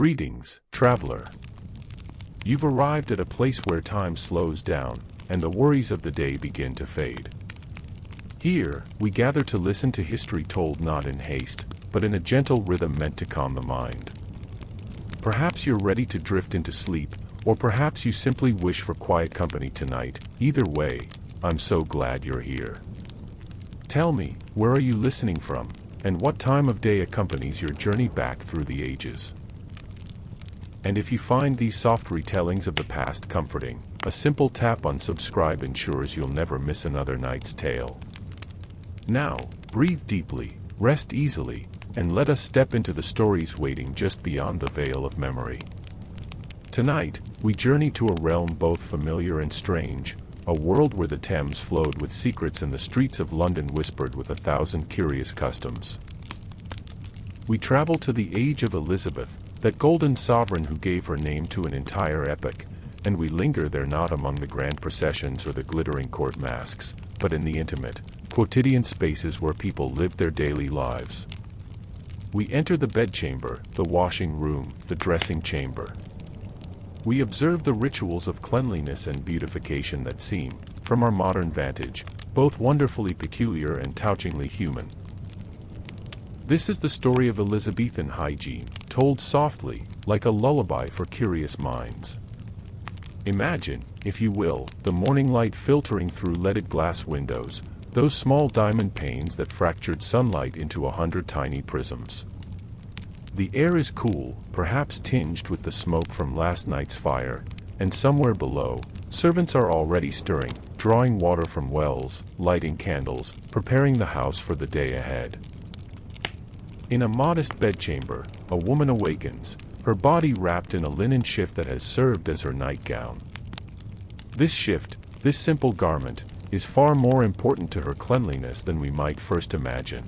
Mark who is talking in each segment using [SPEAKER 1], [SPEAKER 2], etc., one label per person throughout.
[SPEAKER 1] Greetings, traveler. You've arrived at a place where time slows down, and the worries of the day begin to fade. Here, we gather to listen to history told not in haste, but in a gentle rhythm meant to calm the mind. Perhaps you're ready to drift into sleep, or perhaps you simply wish for quiet company tonight. Either way, I'm so glad you're here. Tell me, where are you listening from, and what time of day accompanies your journey back through the ages? And if you find these soft retellings of the past comforting, a simple tap on subscribe ensures you'll never miss another night's tale. Now, breathe deeply, rest easily, and let us step into the stories waiting just beyond the veil of memory. Tonight, we journey to a realm both familiar and strange, a world where the Thames flowed with secrets and the streets of London whispered with 1,000 curious customs. We travel to the age of Elizabeth, that golden sovereign who gave her name to an entire epoch, and we linger there not among the grand processions or the glittering court masks, but in the intimate, quotidian spaces where people live their daily lives. We enter the bedchamber, the washing room, the dressing chamber. We observe the rituals of cleanliness and beautification that seem, from our modern vantage, both wonderfully peculiar and touchingly human. This is the story of Elizabethan hygiene, told softly, like a lullaby for curious minds. Imagine, if you will, the morning light filtering through leaded glass windows, those small diamond panes that fractured sunlight into 100 tiny prisms. The air is cool, perhaps tinged with the smoke from last night's fire, and somewhere below, servants are already stirring, drawing water from wells, lighting candles, preparing the house for the day ahead. In a modest bedchamber, a woman awakens, her body wrapped in a linen shift that has served as her nightgown. This shift, this simple garment, is far more important to her cleanliness than we might first imagine.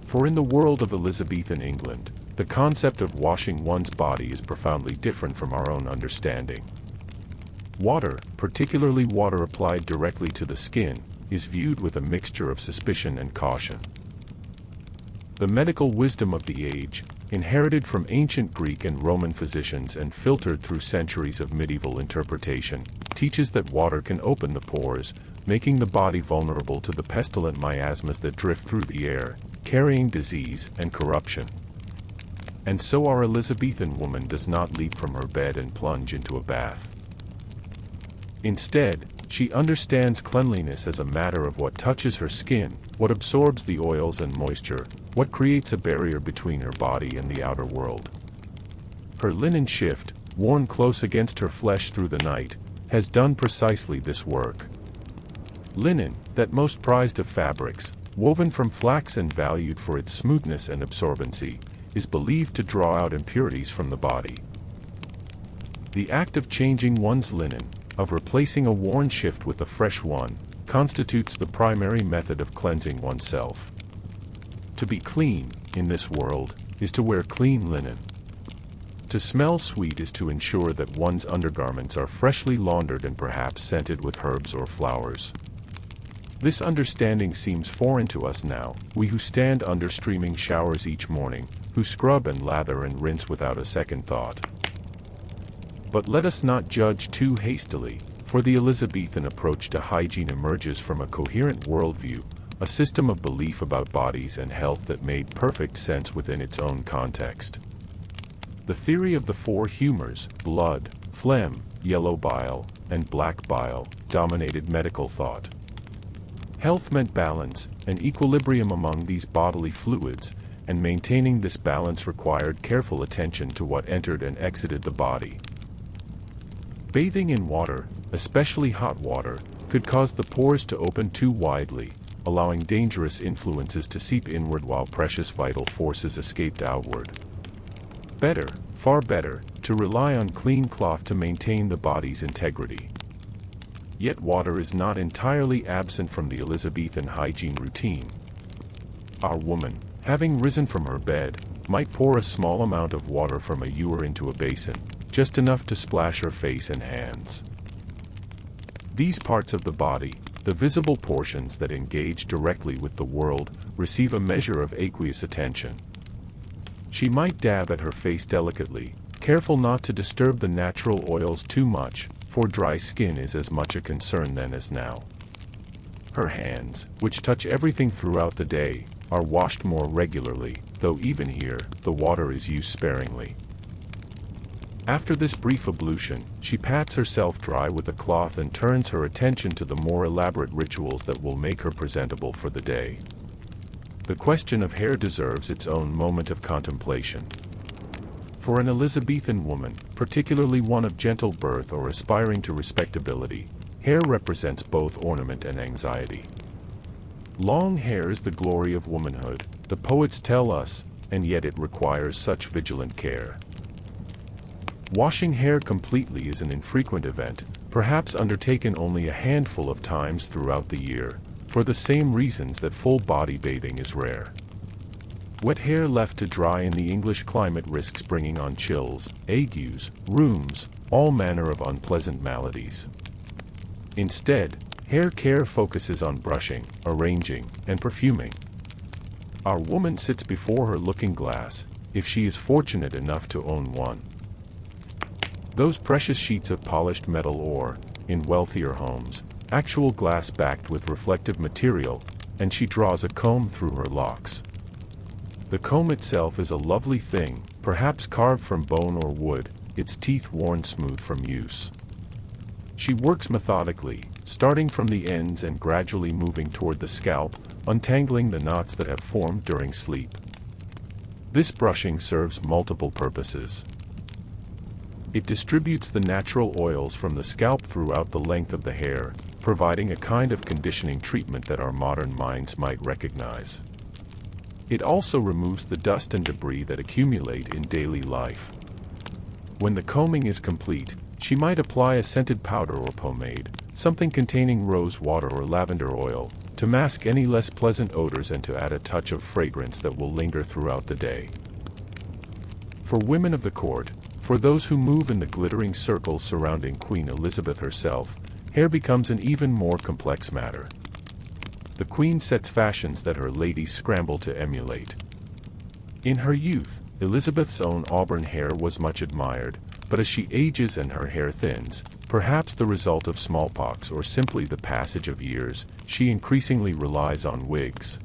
[SPEAKER 1] For in the world of Elizabethan England, the concept of washing one's body is profoundly different from our own understanding. Water, particularly water applied directly to the skin, is viewed with a mixture of suspicion and caution. The medical wisdom of the age, inherited from ancient Greek and Roman physicians and filtered through centuries of medieval interpretation, teaches that water can open the pores, making the body vulnerable to the pestilent miasmas that drift through the air, carrying disease and corruption. And so our Elizabethan woman does not leap from her bed and plunge into a bath. Instead, she understands cleanliness as a matter of what touches her skin, what absorbs the oils and moisture, what creates a barrier between her body and the outer world. Her linen shift, worn close against her flesh through the night, has done precisely this work. Linen, that most prized of fabrics, woven from flax and valued for its smoothness and absorbency, is believed to draw out impurities from the body. The act of changing one's linen, of replacing a worn shift with a fresh one, constitutes the primary method of cleansing oneself. To be clean, in this world, is to wear clean linen. To smell sweet is to ensure that one's undergarments are freshly laundered and perhaps scented with herbs or flowers. This understanding seems foreign to us now, we who stand under streaming showers each morning, who scrub and lather and rinse without a second thought. But let us not judge too hastily, for the Elizabethan approach to hygiene emerges from a coherent worldview, a system of belief about bodies and health that made perfect sense within its own context. The theory of the four humors, blood, phlegm, yellow bile, and black bile, dominated medical thought. Health meant balance, an equilibrium among these bodily fluids, and maintaining this balance required careful attention to what entered and exited the body. Bathing in water, especially hot water, could cause the pores to open too widely, allowing dangerous influences to seep inward while precious vital forces escaped outward. Better, far better, to rely on clean cloth to maintain the body's integrity. Yet water is not entirely absent from the Elizabethan hygiene routine. Our woman, having risen from her bed, might pour a small amount of water from a ewer into a basin, just enough to splash her face and hands. These parts of the body, the visible portions that engage directly with the world, receive a measure of aqueous attention. She might dab at her face delicately, careful not to disturb the natural oils too much, for dry skin is as much a concern then as now. Her hands, which touch everything throughout the day, are washed more regularly, though even here, the water is used sparingly. After this brief ablution, she pats herself dry with a cloth and turns her attention to the more elaborate rituals that will make her presentable for the day. The question of hair deserves its own moment of contemplation. For an Elizabethan woman, particularly one of gentle birth or aspiring to respectability, hair represents both ornament and anxiety. Long hair is the glory of womanhood, the poets tell us, and yet it requires such vigilant care. Washing hair completely is an infrequent event, perhaps undertaken only a handful of times throughout the year, for the same reasons that full body bathing is rare. Wet hair left to dry in the English climate risks bringing on chills, agues, rheums, all manner of unpleasant maladies. Instead, hair care focuses on brushing, arranging, and perfuming. Our woman sits before her looking glass, if she is fortunate enough to own one. Those precious sheets of polished metal or, in wealthier homes, actual glass backed with reflective material, and she draws a comb through her locks. The comb itself is a lovely thing, perhaps carved from bone or wood, its teeth worn smooth from use. She works methodically, starting from the ends and gradually moving toward the scalp, untangling the knots that have formed during sleep. This brushing serves multiple purposes. It distributes the natural oils from the scalp throughout the length of the hair, providing a kind of conditioning treatment that our modern minds might recognize. It also removes the dust and debris that accumulate in daily life. When the combing is complete, she might apply a scented powder or pomade, something containing rose water or lavender oil, to mask any less pleasant odors and to add a touch of fragrance that will linger throughout the day. For women of the court, for those who move in the glittering circles surrounding Queen Elizabeth herself, hair becomes an even more complex matter. The Queen sets fashions that her ladies scramble to emulate. In her youth, Elizabeth's own auburn hair was much admired, but as she ages and her hair thins, perhaps the result of smallpox or simply the passage of years, she increasingly relies on wigs.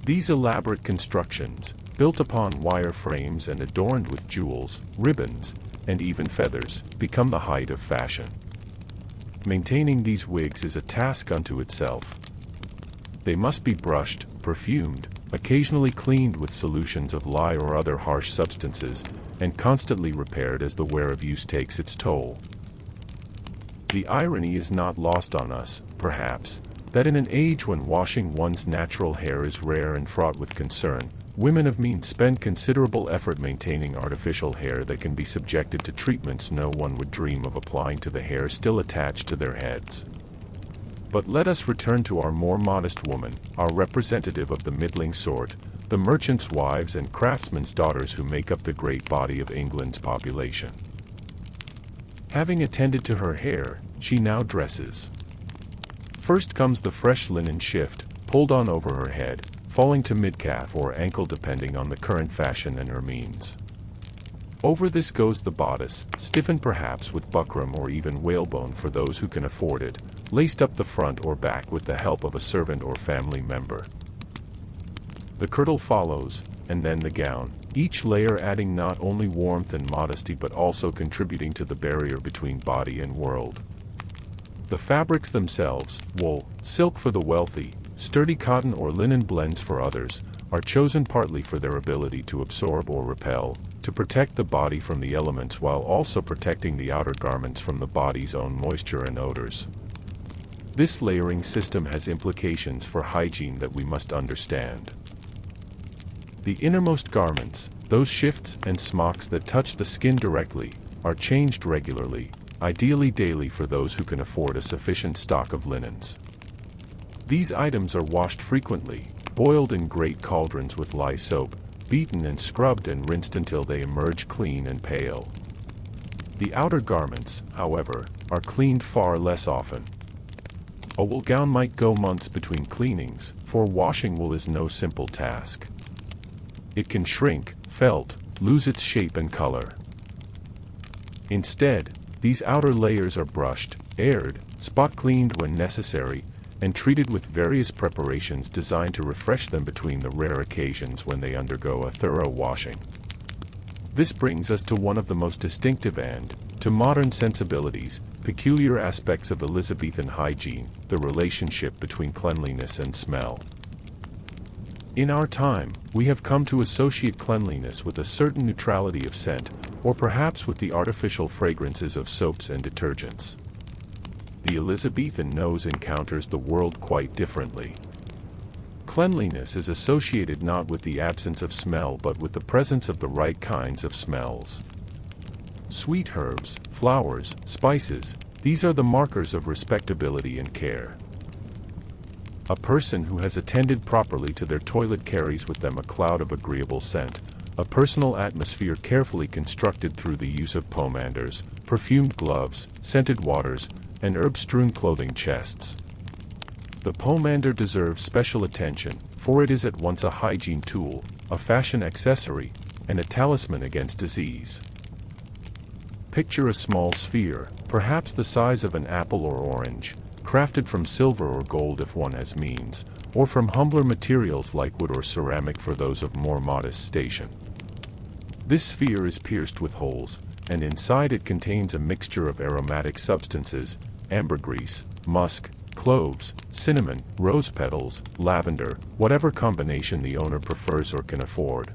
[SPEAKER 1] These elaborate constructions, built upon wire frames and adorned with jewels, ribbons, and even feathers, become the height of fashion. Maintaining these wigs is a task unto itself. They must be brushed, perfumed, occasionally cleaned with solutions of lye or other harsh substances, and constantly repaired as the wear of use takes its toll. The irony is not lost on us, perhaps, that in an age when washing one's natural hair is rare and fraught with concern, women of means spend considerable effort maintaining artificial hair that can be subjected to treatments no one would dream of applying to the hair still attached to their heads. But let us return to our more modest woman, our representative of the middling sort, the merchants' wives and craftsmen's daughters who make up the great body of England's population. Having attended to her hair, she now dresses. First comes the fresh linen shift, pulled on over her head, falling to mid-calf or ankle depending on the current fashion and her means. Over this goes the bodice, stiffened perhaps with buckram or even whalebone for those who can afford it, laced up the front or back with the help of a servant or family member. The kirtle follows, and then the gown, each layer adding not only warmth and modesty but also contributing to the barrier between body and world. The fabrics themselves, wool, silk for the wealthy, sturdy cotton or linen blends for others, are chosen partly for their ability to absorb or repel, to protect the body from the elements while also protecting the outer garments from the body's own moisture and odors. This layering system has implications for hygiene that we must understand. The innermost garments, those shifts and smocks that touch the skin directly, are changed regularly, ideally daily for those who can afford a sufficient stock of linens. These items are washed frequently, boiled in great cauldrons with lye soap, beaten and scrubbed and rinsed until they emerge clean and pale. The outer garments, however, are cleaned far less often. A wool gown might go months between cleanings, for washing wool is no simple task. it can shrink, felt, lose its shape and color. Instead, these outer layers are brushed, aired, spot cleaned when necessary, and treated with various preparations designed to refresh them between the rare occasions when they undergo a thorough washing. This brings us to one of the most distinctive and, to modern sensibilities, peculiar aspects of Elizabethan hygiene, the relationship between cleanliness and smell. In our time, we have come to associate cleanliness with a certain neutrality of scent, or perhaps with the artificial fragrances of soaps and detergents. The Elizabethan nose encounters the world quite differently. Cleanliness is associated not with the absence of smell but with the presence of the right kinds of smells. Sweet herbs, flowers, spices, these are the markers of respectability and care. A person who has attended properly to their toilet carries with them a cloud of agreeable scent, a personal atmosphere carefully constructed through the use of pomanders, perfumed gloves, scented waters, and herb-strewn clothing chests. The pomander deserves special attention, for it is at once a hygiene tool, a fashion accessory, and a talisman against disease. Picture a small sphere, perhaps the size of an apple or orange, crafted from silver or gold if one has means, or from humbler materials like wood or ceramic for those of more modest station. This sphere is pierced with holes, and inside it contains a mixture of aromatic substances, ambergris, musk, cloves, cinnamon, rose petals, lavender, whatever combination the owner prefers or can afford.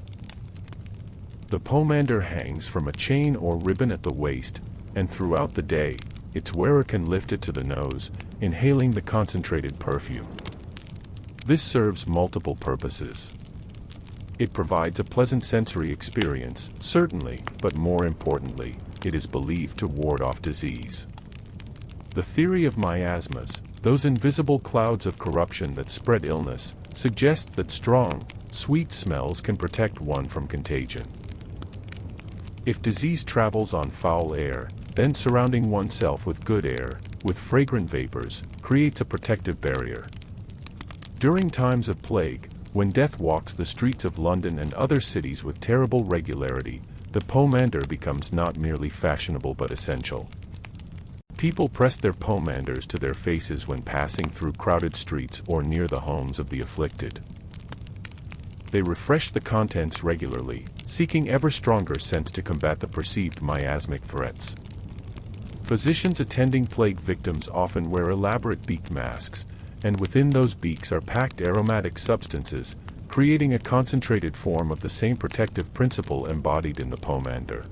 [SPEAKER 1] The pomander hangs from a chain or ribbon at the waist, and throughout the day, its wearer can lift it to the nose, inhaling the concentrated perfume. This serves multiple purposes. It provides a pleasant sensory experience, certainly, but more importantly, it is believed to ward off disease. The theory of miasmas, those invisible clouds of corruption that spread illness, suggests that strong, sweet smells can protect one from contagion. If disease travels on foul air, then surrounding oneself with good air, with fragrant vapors, creates a protective barrier. During times of plague, when death walks the streets of London and other cities with terrible regularity, the pomander becomes not merely fashionable but essential. People press their pomanders to their faces when passing through crowded streets or near the homes of the afflicted. They refresh the contents regularly, seeking ever stronger scents to combat the perceived miasmic threats. Physicians attending plague victims often wear elaborate beak masks, and within those beaks are packed aromatic substances, creating a concentrated form of the same protective principle embodied in the pomander.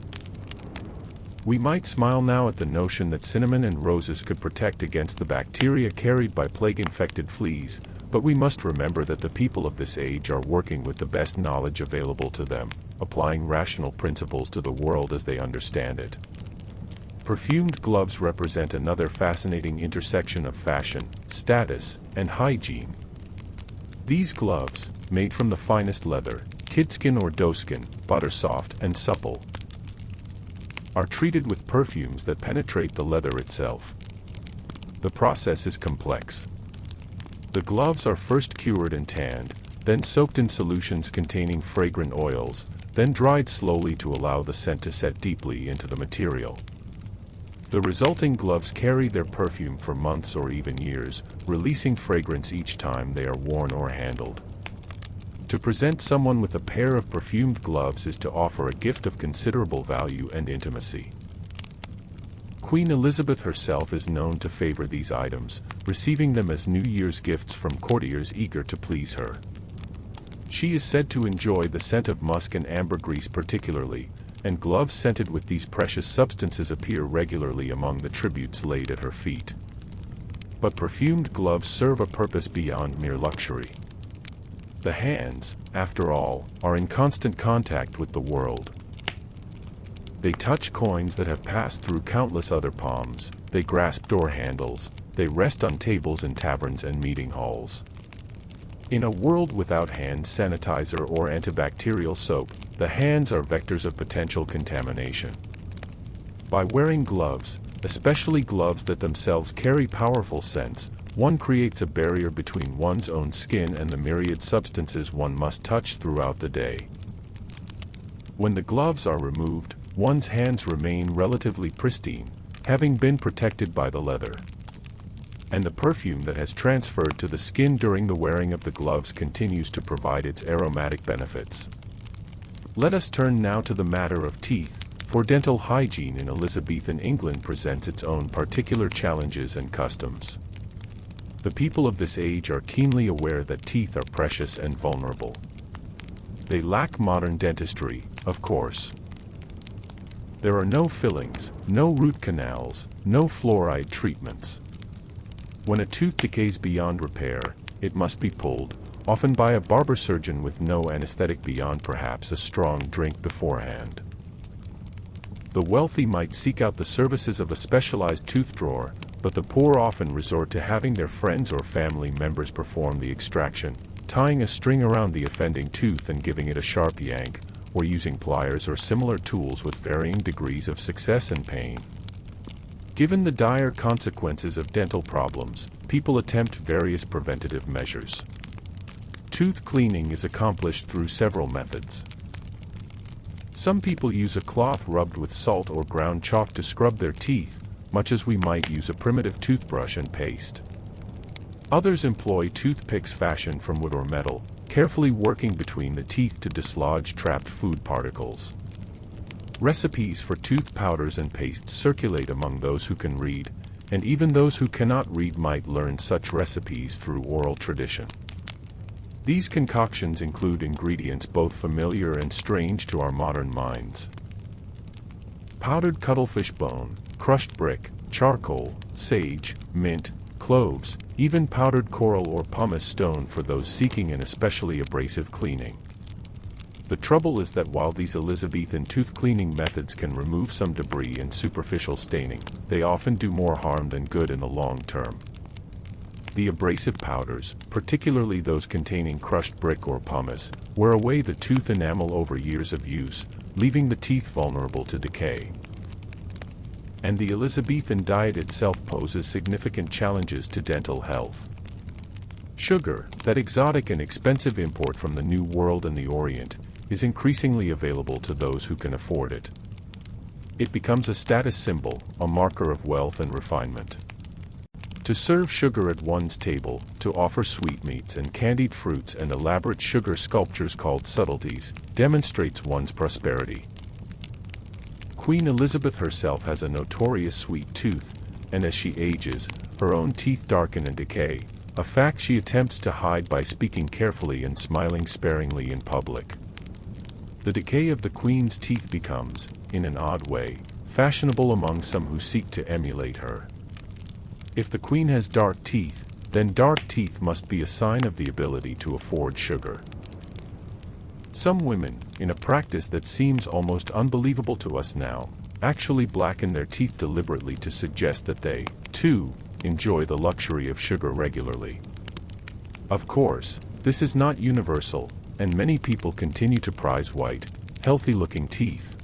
[SPEAKER 1] We might smile now at the notion that cinnamon and roses could protect against the bacteria carried by plague-infected fleas, but we must remember that the people of this age are working with the best knowledge available to them, applying rational principles to the world as they understand it. Perfumed gloves represent another fascinating intersection of fashion, status, and hygiene. These gloves, made from the finest leather, kidskin or doeskin, but are soft and supple, are treated with perfumes that penetrate the leather itself. The process is complex. The gloves are first cured and tanned, then soaked in solutions containing fragrant oils, then dried slowly to allow the scent to set deeply into the material. The resulting gloves carry their perfume for months or even years, releasing fragrance each time they are worn or handled. To present someone with a pair of perfumed gloves is to offer a gift of considerable value and intimacy. Queen Elizabeth herself is known to favor these items, receiving them as New Year's gifts from courtiers eager to please her. She is said to enjoy the scent of musk and ambergris particularly, and gloves scented with these precious substances appear regularly among the tributes laid at her feet. But perfumed gloves serve a purpose beyond mere luxury. The hands, after all, are in constant contact with the world. They touch coins that have passed through countless other palms, they grasp door handles, they rest on tables in taverns and meeting halls. In a world without hand sanitizer or antibacterial soap, the hands are vectors of potential contamination. By wearing gloves, especially gloves that themselves carry powerful scents, one creates a barrier between one's own skin and the myriad substances one must touch throughout the day. When the gloves are removed, one's hands remain relatively pristine, having been protected by the leather. And the perfume that has transferred to the skin during the wearing of the gloves continues to provide its aromatic benefits. Let us turn now to the matter of teeth, for dental hygiene in Elizabethan England presents its own particular challenges and customs. The people of this age are keenly aware that teeth are precious and vulnerable. They lack modern dentistry, of course. There are no fillings, no root canals, no fluoride treatments. When a tooth decays beyond repair, it must be pulled, often by a barber surgeon with no anesthetic beyond perhaps a strong drink beforehand. The wealthy might seek out the services of a specialized tooth drawer, but the poor often resort to having their friends or family members perform the extraction, tying a string around the offending tooth and giving it a sharp yank, or using pliers or similar tools with varying degrees of success and pain. Given the dire consequences of dental problems, people attempt various preventative measures. Tooth cleaning is accomplished through several methods. Some people use a cloth rubbed with salt or ground chalk to scrub their teeth, much as we might use a primitive toothbrush and paste. Others employ toothpicks fashioned from wood or metal, carefully working between the teeth to dislodge trapped food particles. Recipes for tooth powders and pastes circulate among those who can read, and even those who cannot read might learn such recipes through oral tradition. These concoctions include ingredients both familiar and strange to our modern minds. Powdered cuttlefish bone, crushed brick, charcoal, sage, mint, cloves, even powdered coral or pumice stone for those seeking an especially abrasive cleaning. The trouble is that while these Elizabethan tooth cleaning methods can remove some debris and superficial staining, they often do more harm than good in the long term. The abrasive powders, particularly those containing crushed brick or pumice, wear away the tooth enamel over years of use, leaving the teeth vulnerable to decay. And the Elizabethan diet itself poses significant challenges to dental health. Sugar, that exotic and expensive import from the New World and the Orient, is increasingly available to those who can afford it. It becomes a status symbol, a marker of wealth and refinement. To serve sugar at one's table, to offer sweetmeats and candied fruits and elaborate sugar sculptures called subtleties, demonstrates one's prosperity. Queen Elizabeth herself has a notorious sweet tooth, and as she ages, her own teeth darken and decay, a fact she attempts to hide by speaking carefully and smiling sparingly in public. The decay of the Queen's teeth becomes, in an odd way, fashionable among some who seek to emulate her. If the Queen has dark teeth, then dark teeth must be a sign of the ability to afford sugar. Some women, in a practice that seems almost unbelievable to us now, actually blacken their teeth deliberately to suggest that they, too, enjoy the luxury of sugar regularly. Of course, this is not universal, and many people continue to prize white, healthy-looking teeth.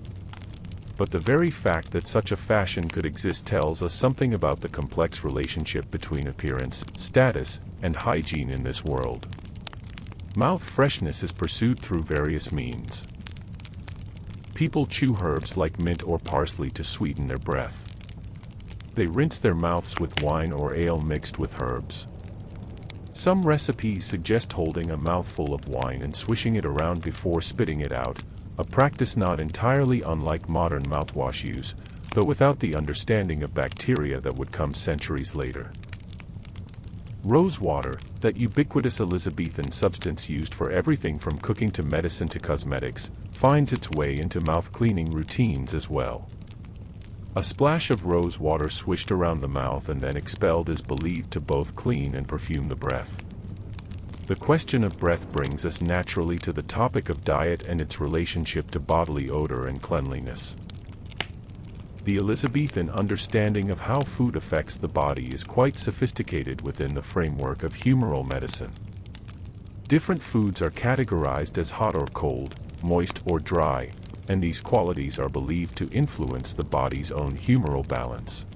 [SPEAKER 1] But the very fact that such a fashion could exist tells us something about the complex relationship between appearance, status, and hygiene in this world. Mouth freshness is pursued through various means. People chew herbs like mint or parsley to sweeten their breath. They rinse their mouths with wine or ale mixed with herbs. Some recipes suggest holding a mouthful of wine and swishing it around before spitting it out, a practice not entirely unlike modern mouthwash use, though without the understanding of bacteria that would come centuries later. Rose water, that ubiquitous Elizabethan substance used for everything from cooking to medicine to cosmetics, finds its way into mouth-cleaning routines as well. A splash of rose water swished around the mouth and then expelled is believed to both clean and perfume the breath. The question of breath brings us naturally to the topic of diet and its relationship to bodily odor and cleanliness. The Elizabethan understanding of how food affects the body is quite sophisticated within the framework of humoral medicine. Different foods are categorized as hot or cold, moist or dry, and these qualities are believed to influence the body's own humoral balance.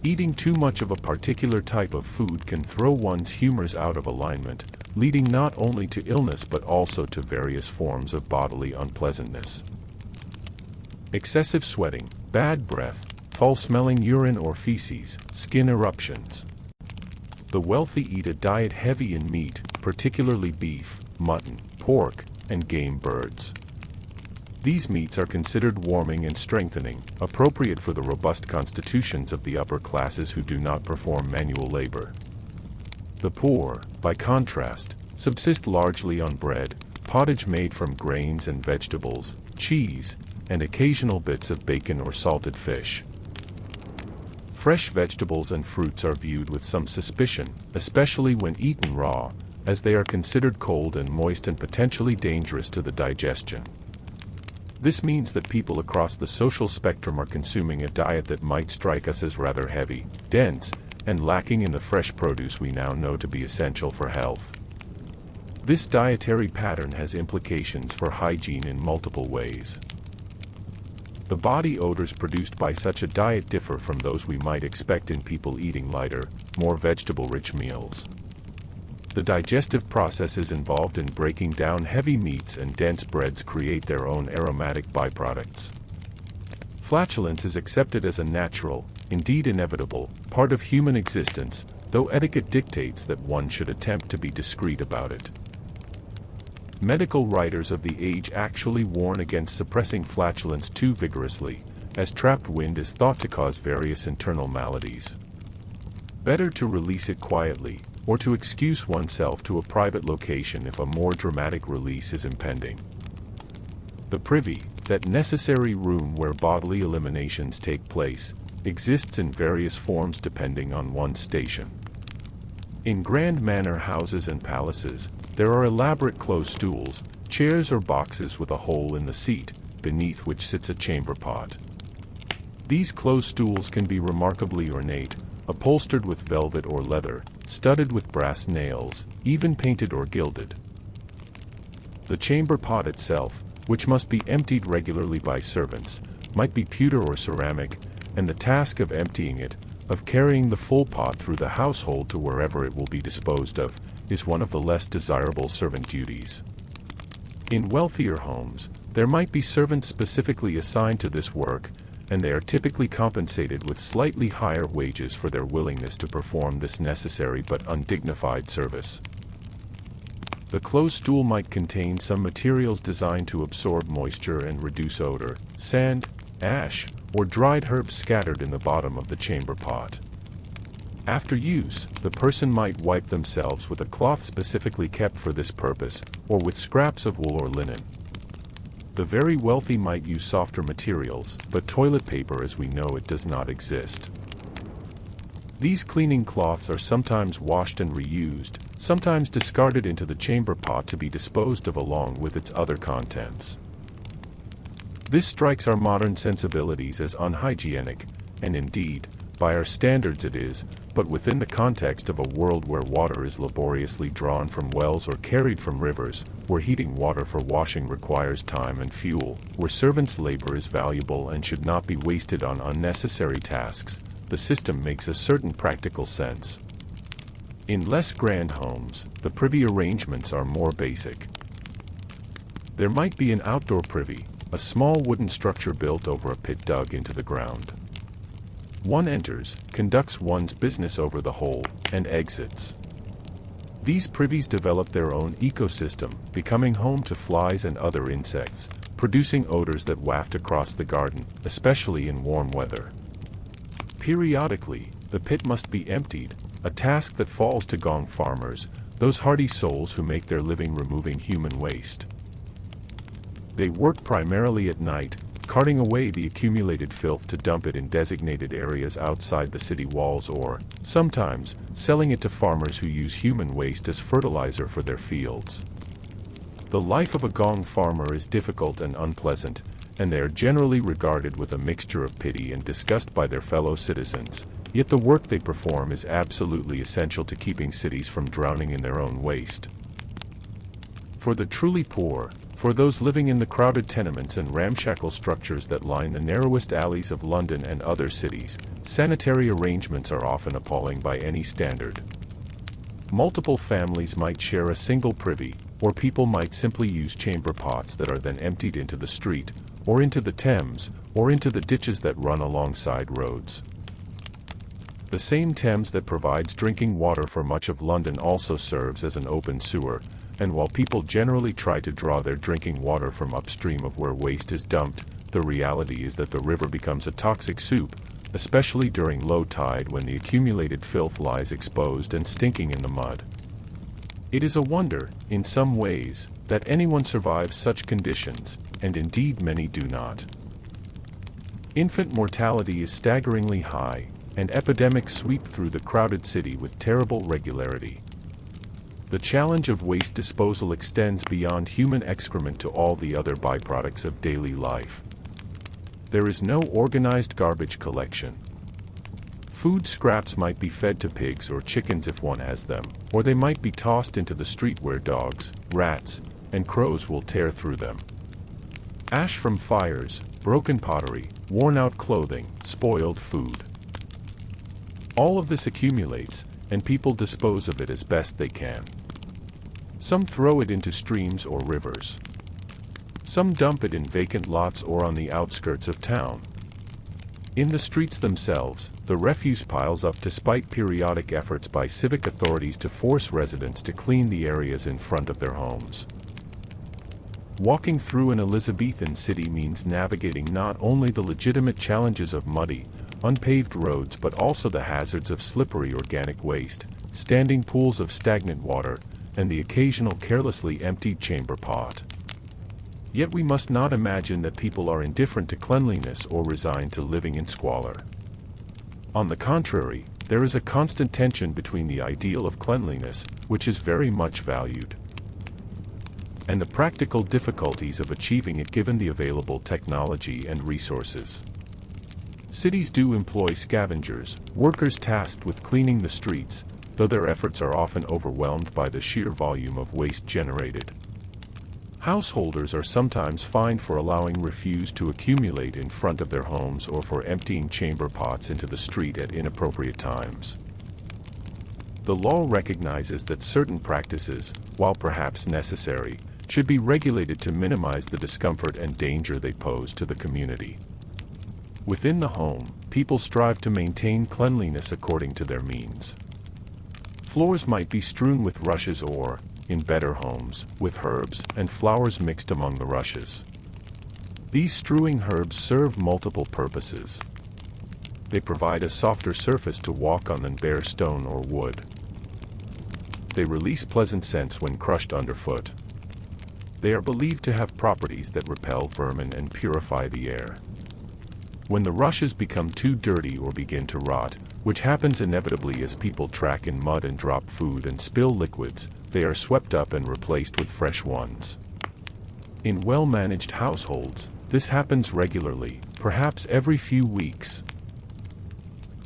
[SPEAKER 1] Eating too much of a particular type of food can throw one's humors out of alignment, leading not only to illness but also to various forms of bodily unpleasantness. Excessive sweating, bad breath, foul-smelling urine or feces, skin eruptions. The wealthy eat a diet heavy in meat, particularly beef, mutton, pork, and game birds. These meats are considered warming and strengthening, appropriate for the robust constitutions of the upper classes who do not perform manual labor. The poor, by contrast, subsist largely on bread, pottage made from grains and vegetables, cheese, and occasional bits of bacon or salted fish. Fresh vegetables and fruits are viewed with some suspicion, especially when eaten raw, as they are considered cold and moist and potentially dangerous to the digestion. This means that people across the social spectrum are consuming a diet that might strike us as rather heavy, dense, and lacking in the fresh produce we now know to be essential for health. This dietary pattern has implications for hygiene in multiple ways. The body odors produced by such a diet differ from those we might expect in people eating lighter, more vegetable-rich meals. The digestive processes involved in breaking down heavy meats and dense breads create their own aromatic byproducts. Flatulence is accepted as a natural, indeed inevitable, part of human existence, though etiquette dictates that one should attempt to be discreet about it. Medical writers of the age actually warn against suppressing flatulence too vigorously, as trapped wind is thought to cause various internal maladies. Better to release it quietly, or to excuse oneself to a private location if a more dramatic release is impending. The privy, that necessary room where bodily eliminations take place, exists in various forms depending on one's station. In grand manor houses and palaces, there are elaborate closed stools, chairs or boxes with a hole in the seat, beneath which sits a chamber pot. These closed stools can be remarkably ornate, upholstered with velvet or leather, studded with brass nails, even painted or gilded. The chamber pot itself, which must be emptied regularly by servants, might be pewter or ceramic, and the task of emptying it, of carrying the full pot through the household to wherever it will be disposed of, is one of the less desirable servant duties. In wealthier homes, there might be servants specifically assigned to this work, and they are typically compensated with slightly higher wages for their willingness to perform this necessary but undignified service. The closed stool might contain some materials designed to absorb moisture and reduce odor, sand, ash, or dried herbs scattered in the bottom of the chamber pot. After use, the person might wipe themselves with a cloth specifically kept for this purpose, or with scraps of wool or linen. The very wealthy might use softer materials, but toilet paper as we know it does not exist. These cleaning cloths are sometimes washed and reused, sometimes discarded into the chamber pot to be disposed of along with its other contents. This strikes our modern sensibilities as unhygienic, and indeed, by our standards it is, but within the context of a world where water is laboriously drawn from wells or carried from rivers, where heating water for washing requires time and fuel, where servants' labor is valuable and should not be wasted on unnecessary tasks, the system makes a certain practical sense. In less grand homes, the privy arrangements are more basic. There might be an outdoor privy, a small wooden structure built over a pit dug into the ground. One enters, conducts one's business over the hole, and exits. These privies develop their own ecosystem, becoming home to flies and other insects, producing odors that waft across the garden, especially in warm weather. Periodically, the pit must be emptied, a task that falls to gong farmers, those hardy souls who make their living removing human waste. They work primarily at night, carting away the accumulated filth to dump it in designated areas outside the city walls or, sometimes, selling it to farmers who use human waste as fertilizer for their fields. The life of a gong farmer is difficult and unpleasant, and they are generally regarded with a mixture of pity and disgust by their fellow citizens, yet the work they perform is absolutely essential to keeping cities from drowning in their own waste. For the truly poor, for those living in the crowded tenements and ramshackle structures that line the narrowest alleys of London and other cities, sanitary arrangements are often appalling by any standard. Multiple families might share a single privy, or people might simply use chamber pots that are then emptied into the street, or into the Thames, or into the ditches that run alongside roads. The same Thames that provides drinking water for much of London also serves as an open sewer, and while people generally try to draw their drinking water from upstream of where waste is dumped, the reality is that the river becomes a toxic soup, especially during low tide when the accumulated filth lies exposed and stinking in the mud. It is a wonder, in some ways, that anyone survives such conditions, and indeed many do not. Infant mortality is staggeringly high, and epidemics sweep through the crowded city with terrible regularity. The challenge of waste disposal extends beyond human excrement to all the other byproducts of daily life. There is no organized garbage collection. Food scraps might be fed to pigs or chickens if one has them, or they might be tossed into the street where dogs, rats, and crows will tear through them. Ash from fires, broken pottery, worn-out clothing, spoiled food. All of this accumulates, and people dispose of it as best they can. Some throw it into streams or rivers. Some dump it in vacant lots or on the outskirts of town. In the streets themselves, the refuse piles up despite periodic efforts by civic authorities to force residents to clean the areas in front of their homes. Walking through an Elizabethan city means navigating not only the legitimate challenges of muddy, unpaved roads but also the hazards of slippery organic waste, standing pools of stagnant water, and the occasional carelessly emptied chamber pot. Yet we must not imagine that people are indifferent to cleanliness or resigned to living in squalor. On the contrary, there is a constant tension between the ideal of cleanliness, which is very much valued, and the practical difficulties of achieving it given the available technology and resources. Cities do employ scavengers, workers tasked with cleaning the streets, though their efforts are often overwhelmed by the sheer volume of waste generated. Householders are sometimes fined for allowing refuse to accumulate in front of their homes or for emptying chamber pots into the street at inappropriate times. The law recognizes that certain practices, while perhaps necessary, should be regulated to minimize the discomfort and danger they pose to the community. Within the home, people strive to maintain cleanliness according to their means. Floors might be strewn with rushes or, in better homes, with herbs and flowers mixed among the rushes. These strewing herbs serve multiple purposes. They provide a softer surface to walk on than bare stone or wood. They release pleasant scents when crushed underfoot. They are believed to have properties that repel vermin and purify the air. When the rushes become too dirty or begin to rot, which happens inevitably as people track in mud and drop food and spill liquids, they are swept up and replaced with fresh ones. In well-managed households, this happens regularly, perhaps every few weeks.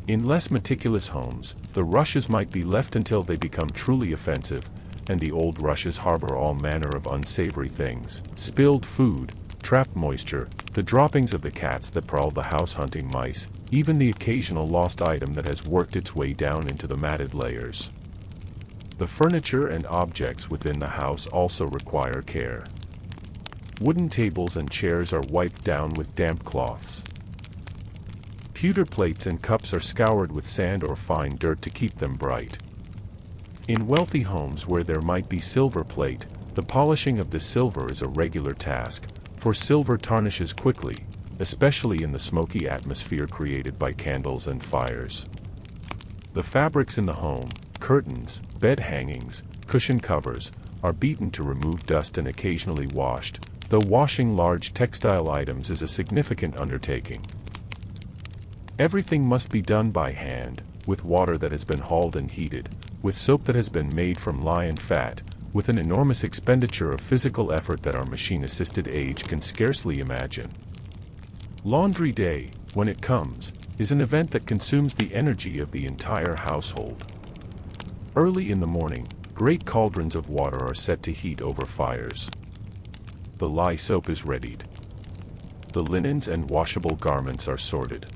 [SPEAKER 1] In less meticulous homes, the rushes might be left until they become truly offensive, and the old rushes harbor all manner of unsavory things: spilled food, trapped moisture, the droppings of the cats that prowl the house hunting mice, even the occasional lost item that has worked its way down into the matted layers. The furniture and objects within the house also require care. Wooden tables and chairs are wiped down with damp cloths. Pewter plates and cups are scoured with sand or fine dirt to keep them bright. In wealthy homes where there might be silver plate, the polishing of the silver is a regular task, for silver tarnishes quickly, especially in the smoky atmosphere created by candles and fires. The fabrics in the home, curtains, bed hangings, cushion covers, are beaten to remove dust and occasionally washed, though washing large textile items is a significant undertaking. Everything must be done by hand, with water that has been hauled and heated, with soap that has been made from lion fat, with an enormous expenditure of physical effort that our machine-assisted age can scarcely imagine. Laundry day, when it comes, is an event that consumes the energy of the entire household. Early in the morning, great cauldrons of water are set to heat over fires. The lye soap is readied. The linens and washable garments are sorted.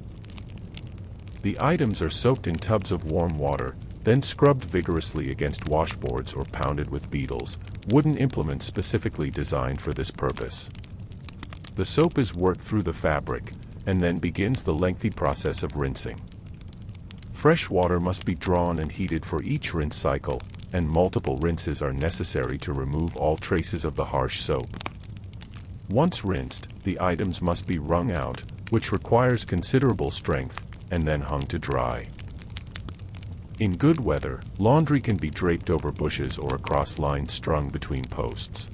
[SPEAKER 1] The items are soaked in tubs of warm water, then scrubbed vigorously against washboards or pounded with beetles, wooden implements specifically designed for this purpose. The soap is worked through the fabric, and then begins the lengthy process of rinsing. Fresh water must be drawn and heated for each rinse cycle, and multiple rinses are necessary to remove all traces of the harsh soap. Once rinsed, the items must be wrung out, which requires considerable strength, and then hung to dry. In good weather, laundry can be draped over bushes or across lines strung between posts.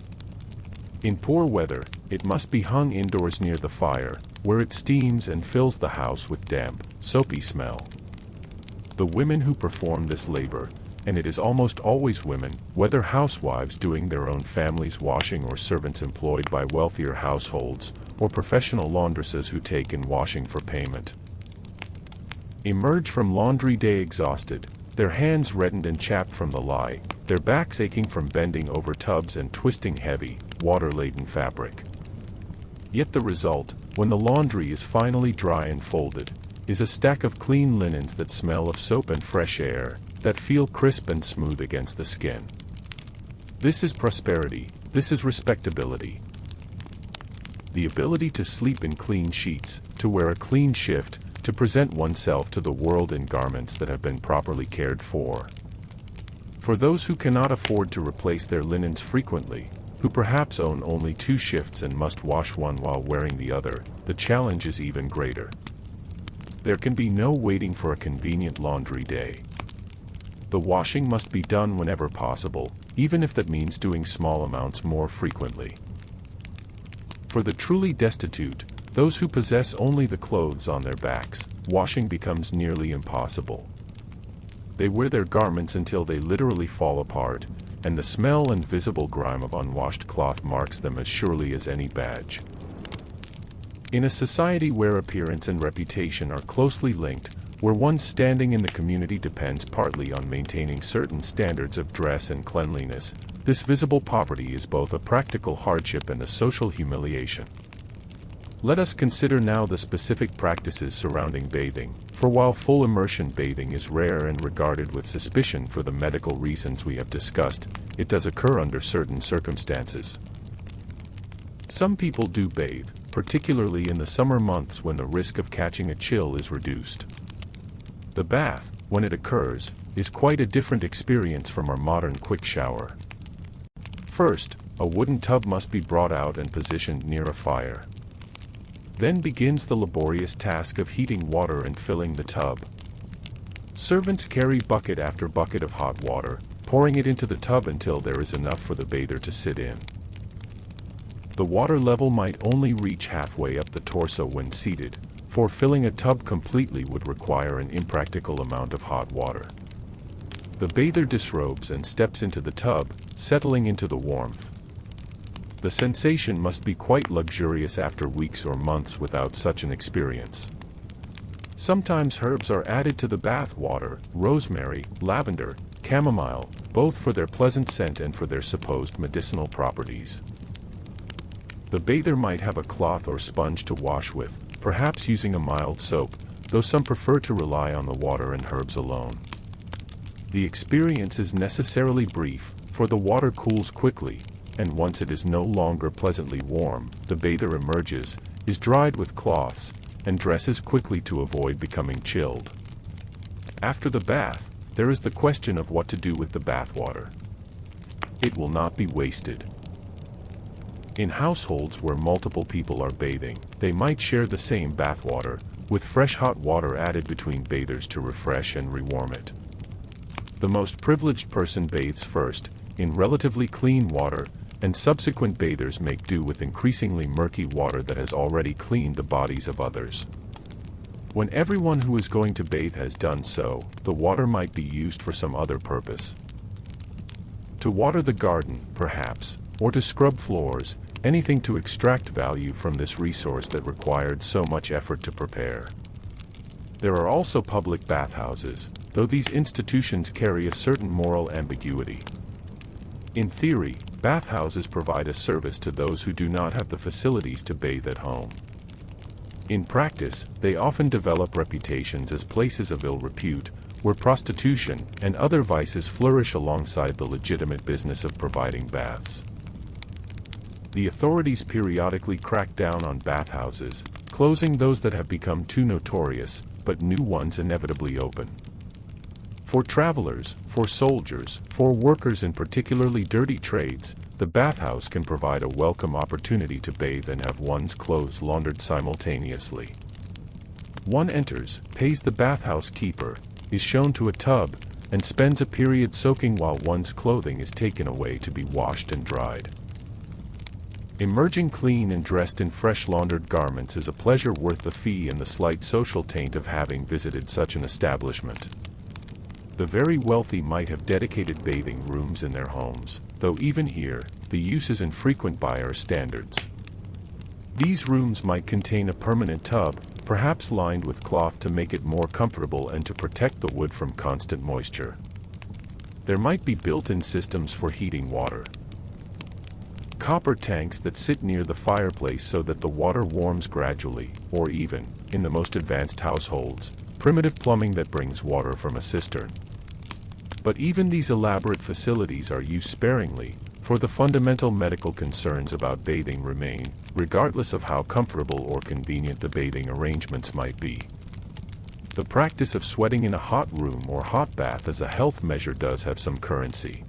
[SPEAKER 1] In poor weather, it must be hung indoors near the fire, where it steams and fills the house with damp, soapy smell. The women who perform this labor, and it is almost always women, whether housewives doing their own family's washing or servants employed by wealthier households, or professional laundresses who take in washing for payment, emerge from laundry day exhausted, their hands reddened and chapped from the lie, their backs aching from bending over tubs and twisting heavy, water-laden fabric. Yet the result, when the laundry is finally dry and folded, is a stack of clean linens that smell of soap and fresh air, that feel crisp and smooth against the skin. This is prosperity, this is respectability. The ability to sleep in clean sheets, to wear a clean shift, to present oneself to the world in garments that have been properly cared for. For those who cannot afford to replace their linens frequently, who perhaps own only 2 shifts and must wash one while wearing the other, the challenge is even greater. There can be no waiting for a convenient laundry day. The washing must be done whenever possible, even if that means doing small amounts more frequently. For the truly destitute, those who possess only the clothes on their backs, washing becomes nearly impossible. They wear their garments until they literally fall apart, and the smell and visible grime of unwashed cloth marks them as surely as any badge. In a society where appearance and reputation are closely linked, where one's standing in the community depends partly on maintaining certain standards of dress and cleanliness, this visible poverty is both a practical hardship and a social humiliation. Let us consider now the specific practices surrounding bathing, for while full immersion bathing is rare and regarded with suspicion for the medical reasons we have discussed, it does occur under certain circumstances. Some people do bathe, particularly in the summer months when the risk of catching a chill is reduced. The bath, when it occurs, is quite a different experience from our modern quick shower. First, a wooden tub must be brought out and positioned near a fire. Then begins the laborious task of heating water and filling the tub. Servants carry bucket after bucket of hot water, pouring it into the tub until there is enough for the bather to sit in. The water level might only reach halfway up the torso when seated, for filling a tub completely would require an impractical amount of hot water. The bather disrobes and steps into the tub, settling into the warmth. The sensation must be quite luxurious after weeks or months without such an experience. Sometimes herbs are added to the bath water, rosemary, lavender, chamomile, both for their pleasant scent and for their supposed medicinal properties. The bather might have a cloth or sponge to wash with, perhaps using a mild soap, though some prefer to rely on the water and herbs alone. The experience is necessarily brief, for the water cools quickly, and once it is no longer pleasantly warm, the bather emerges, is dried with cloths, and dresses quickly to avoid becoming chilled. After the bath, there is the question of what to do with the bath water. It will not be wasted. In households where multiple people are bathing, they might share the same bath water, with fresh hot water added between bathers to refresh and rewarm it. The most privileged person bathes first, in relatively clean water, and subsequent bathers make do with increasingly murky water that has already cleaned the bodies of others. When everyone who is going to bathe has done so, the water might be used for some other purpose. To water the garden, perhaps, or to scrub floors, anything to extract value from this resource that required so much effort to prepare. There are also public bathhouses, though these institutions carry a certain moral ambiguity. In theory, bathhouses provide a service to those who do not have the facilities to bathe at home. In practice, they often develop reputations as places of ill repute, where prostitution and other vices flourish alongside the legitimate business of providing baths. The authorities periodically crack down on bathhouses, closing those that have become too notorious, but new ones inevitably open. For travelers, for soldiers, for workers in particularly dirty trades, the bathhouse can provide a welcome opportunity to bathe and have one's clothes laundered simultaneously. One enters, pays the bathhouse keeper, is shown to a tub, and spends a period soaking while one's clothing is taken away to be washed and dried. Emerging clean and dressed in fresh laundered garments is a pleasure worth the fee and the slight social taint of having visited such an establishment. The very wealthy might have dedicated bathing rooms in their homes, though even here, the use is infrequent by our standards. These rooms might contain a permanent tub, perhaps lined with cloth to make it more comfortable and to protect the wood from constant moisture. There might be built-in systems for heating water. Copper tanks that sit near the fireplace so that the water warms gradually, or even, in the most advanced households, primitive plumbing that brings water from a cistern. But even these elaborate facilities are used sparingly, for the fundamental medical concerns about bathing remain, regardless of how comfortable or convenient the bathing arrangements might be. The practice of sweating in a hot room or hot bath as a health measure does have some currency.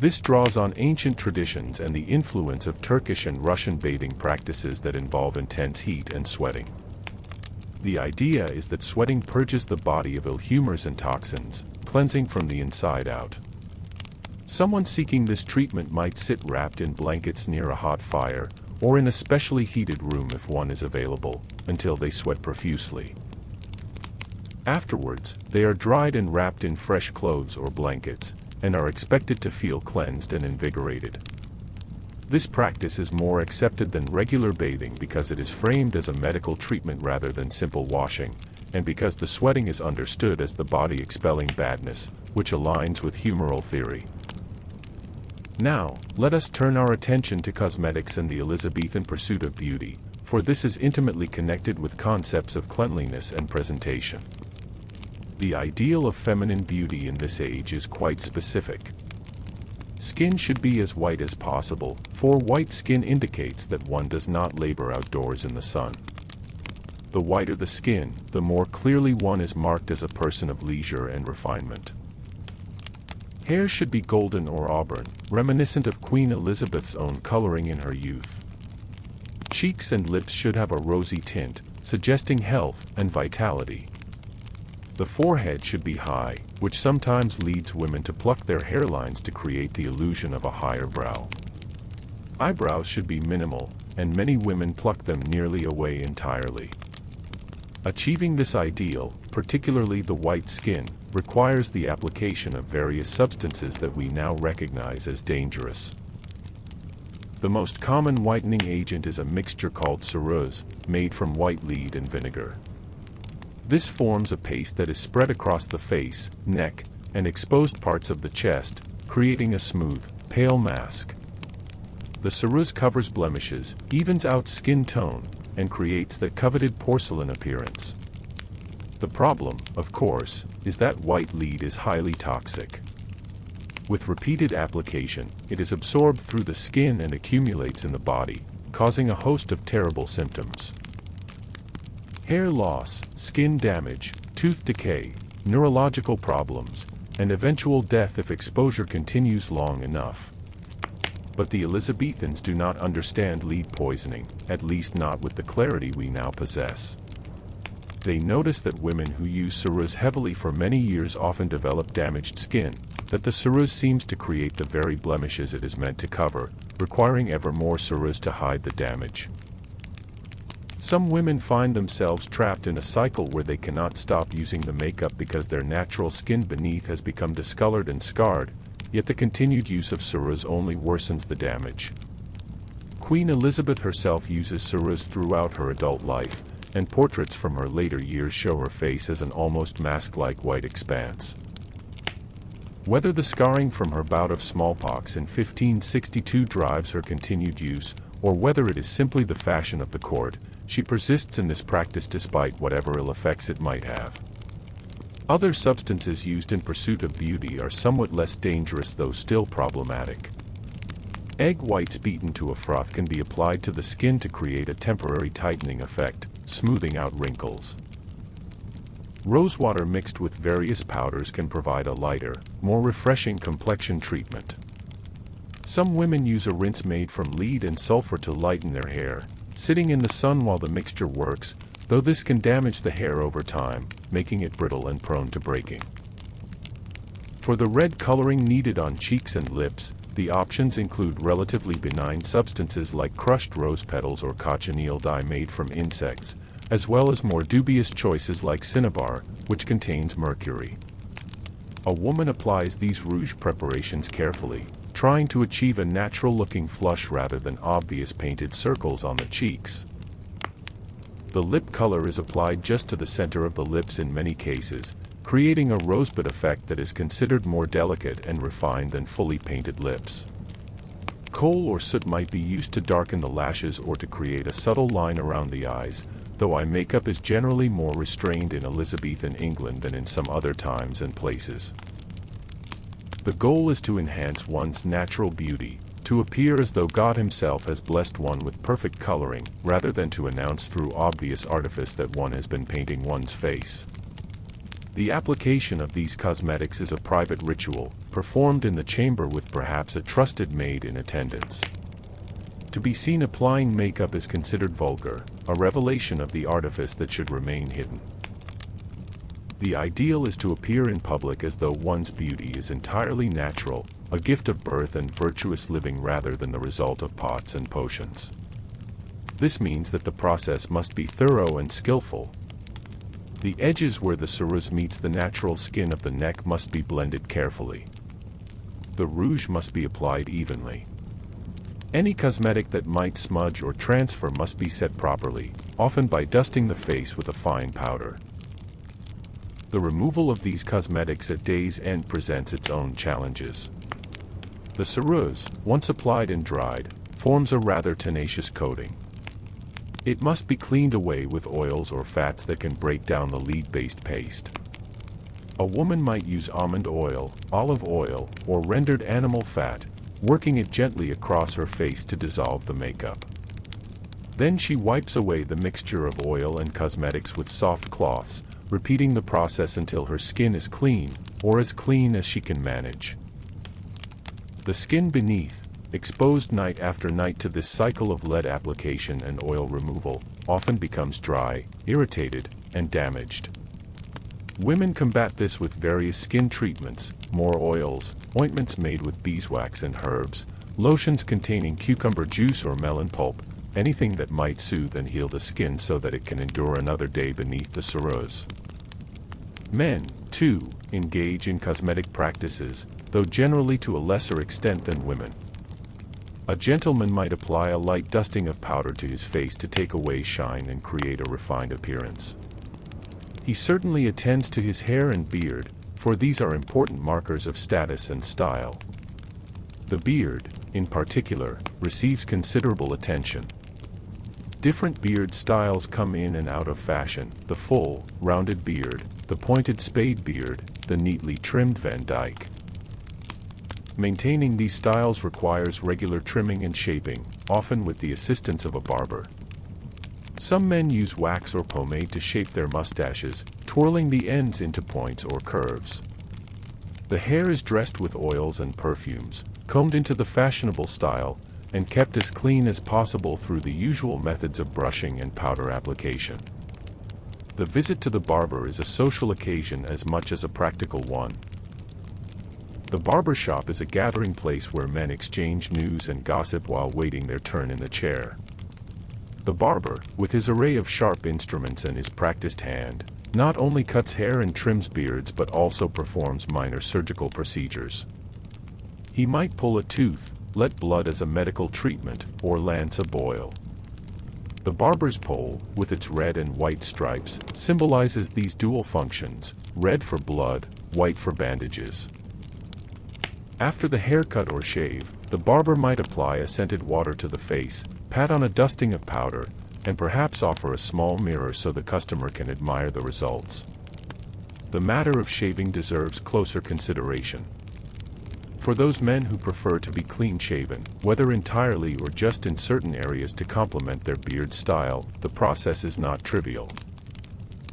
[SPEAKER 1] This draws on ancient traditions and the influence of Turkish and Russian bathing practices that involve intense heat and sweating. The idea is that sweating purges the body of ill humors and toxins, cleansing from the inside out. Someone seeking this treatment might sit wrapped in blankets near a hot fire, or in a specially heated room if one is available, until they sweat profusely. Afterwards, they are dried and wrapped in fresh clothes or blankets, and are expected to feel cleansed and invigorated. This practice is more accepted than regular bathing because it is framed as a medical treatment rather than simple washing, and because the sweating is understood as the body expelling badness, which aligns with humoral theory. Now, let us turn our attention to cosmetics and the Elizabethan pursuit of beauty, for this is intimately connected with concepts of cleanliness and presentation. The ideal of feminine beauty in this age is quite specific. Skin should be as white as possible, for white skin indicates that one does not labor outdoors in the sun. The whiter the skin, the more clearly one is marked as a person of leisure and refinement. Hair should be golden or auburn, reminiscent of Queen Elizabeth's own coloring in her youth. Cheeks and lips should have a rosy tint, suggesting health and vitality. The forehead should be high, which sometimes leads women to pluck their hairlines to create the illusion of a higher brow. Eyebrows should be minimal, and many women pluck them nearly away entirely. Achieving this ideal, particularly the white skin, requires the application of various substances that we now recognize as dangerous. The most common whitening agent is a mixture called ceruse, made from white lead and vinegar. This forms a paste that is spread across the face, neck, and exposed parts of the chest, creating a smooth, pale mask. The ceruse covers blemishes, evens out skin tone, and creates the coveted porcelain appearance. The problem, of course, is that white lead is highly toxic. With repeated application, it is absorbed through the skin and accumulates in the body, causing a host of terrible symptoms. Hair loss, skin damage, tooth decay, neurological problems, and eventual death if exposure continues long enough. But the Elizabethans do not understand lead poisoning, at least not with the clarity we now possess. They notice that women who use ceruse heavily for many years often develop damaged skin, that the ceruse seems to create the very blemishes it is meant to cover, requiring ever more ceruse to hide the damage. Some women find themselves trapped in a cycle where they cannot stop using the makeup because their natural skin beneath has become discolored and scarred, yet the continued use of ceruse only worsens the damage. Queen Elizabeth herself uses ceruse throughout her adult life, and portraits from her later years show her face as an almost mask-like white expanse. Whether the scarring from her bout of smallpox in 1562 drives her continued use, or whether it is simply the fashion of the court, she persists in this practice despite whatever ill effects it might have. Other substances used in pursuit of beauty are somewhat less dangerous, though still problematic. Egg whites beaten to a froth can be applied to the skin to create a temporary tightening effect, smoothing out wrinkles. Rosewater mixed with various powders can provide a lighter, more refreshing complexion treatment. Some women use a rinse made from lead and sulfur to lighten their hair, sitting in the sun while the mixture works, though this can damage the hair over time, making it brittle and prone to breaking. For the red coloring needed on cheeks and lips, the options include relatively benign substances like crushed rose petals or cochineal dye made from insects, as well as more dubious choices like cinnabar, which contains mercury. A woman applies these rouge preparations carefully, trying to achieve a natural-looking flush rather than obvious painted circles on the cheeks. The lip color is applied just to the center of the lips in many cases, creating a rosebud effect that is considered more delicate and refined than fully painted lips. Coal or soot might be used to darken the lashes or to create a subtle line around the eyes, though eye makeup is generally more restrained in Elizabethan England than in some other times and places. The goal is to enhance one's natural beauty, to appear as though God Himself has blessed one with perfect coloring, rather than to announce through obvious artifice that one has been painting one's face. The application of these cosmetics is a private ritual, performed in the chamber with perhaps a trusted maid in attendance. To be seen applying makeup is considered vulgar, a revelation of the artifice that should remain hidden. The ideal is to appear in public as though one's beauty is entirely natural, a gift of birth and virtuous living rather than the result of pots and potions. This means that the process must be thorough and skillful. The edges where the ceruse meets the natural skin of the neck must be blended carefully. The rouge must be applied evenly. Any cosmetic that might smudge or transfer must be set properly, often by dusting the face with a fine powder. The removal of these cosmetics at day's end presents its own challenges. The ceruse, once applied and dried, forms a rather tenacious coating. It must be cleaned away with oils or fats that can break down the lead-based paste. A woman might use almond oil, olive oil, or rendered animal fat, working it gently across her face to dissolve the makeup. Then she wipes away the mixture of oil and cosmetics with soft cloths, repeating the process until her skin is clean, or as clean as she can manage. The skin beneath, exposed night after night to this cycle of lead application and oil removal, often becomes dry, irritated, and damaged. Women combat this with various skin treatments, more oils, ointments made with beeswax and herbs, lotions containing cucumber juice or melon pulp, anything that might soothe and heal the skin so that it can endure another day beneath the ceruse. Men, too, engage in cosmetic practices, though generally to a lesser extent than women. A gentleman might apply a light dusting of powder to his face to take away shine and create a refined appearance. He certainly attends to his hair and beard, for these are important markers of status and style. The beard, in particular, receives considerable attention. Different beard styles come in and out of fashion: the full, rounded beard, the pointed spade beard, the neatly trimmed Van Dyke. Maintaining these styles requires regular trimming and shaping, often with the assistance of a barber. Some men use wax or pomade to shape their mustaches, twirling the ends into points or curves. The hair is dressed with oils and perfumes, combed into the fashionable style, and kept as clean as possible through the usual methods of brushing and powder application. The visit to the barber is a social occasion as much as a practical one. The barber shop is a gathering place where men exchange news and gossip while waiting their turn in the chair. The barber, with his array of sharp instruments and his practiced hand, not only cuts hair and trims beards but also performs minor surgical procedures. He might pull a tooth, let blood as a medical treatment, or lance a boil. The barber's pole, with its red and white stripes, symbolizes these dual functions: red for blood, white for bandages. After the haircut or shave, the barber might apply a scented water to the face, pat on a dusting of powder, and perhaps offer a small mirror so the customer can admire the results. the matter of shaving deserves closer consideration. For those men who prefer to be clean-shaven, whether entirely or just in certain areas to complement their beard style, the process is not trivial.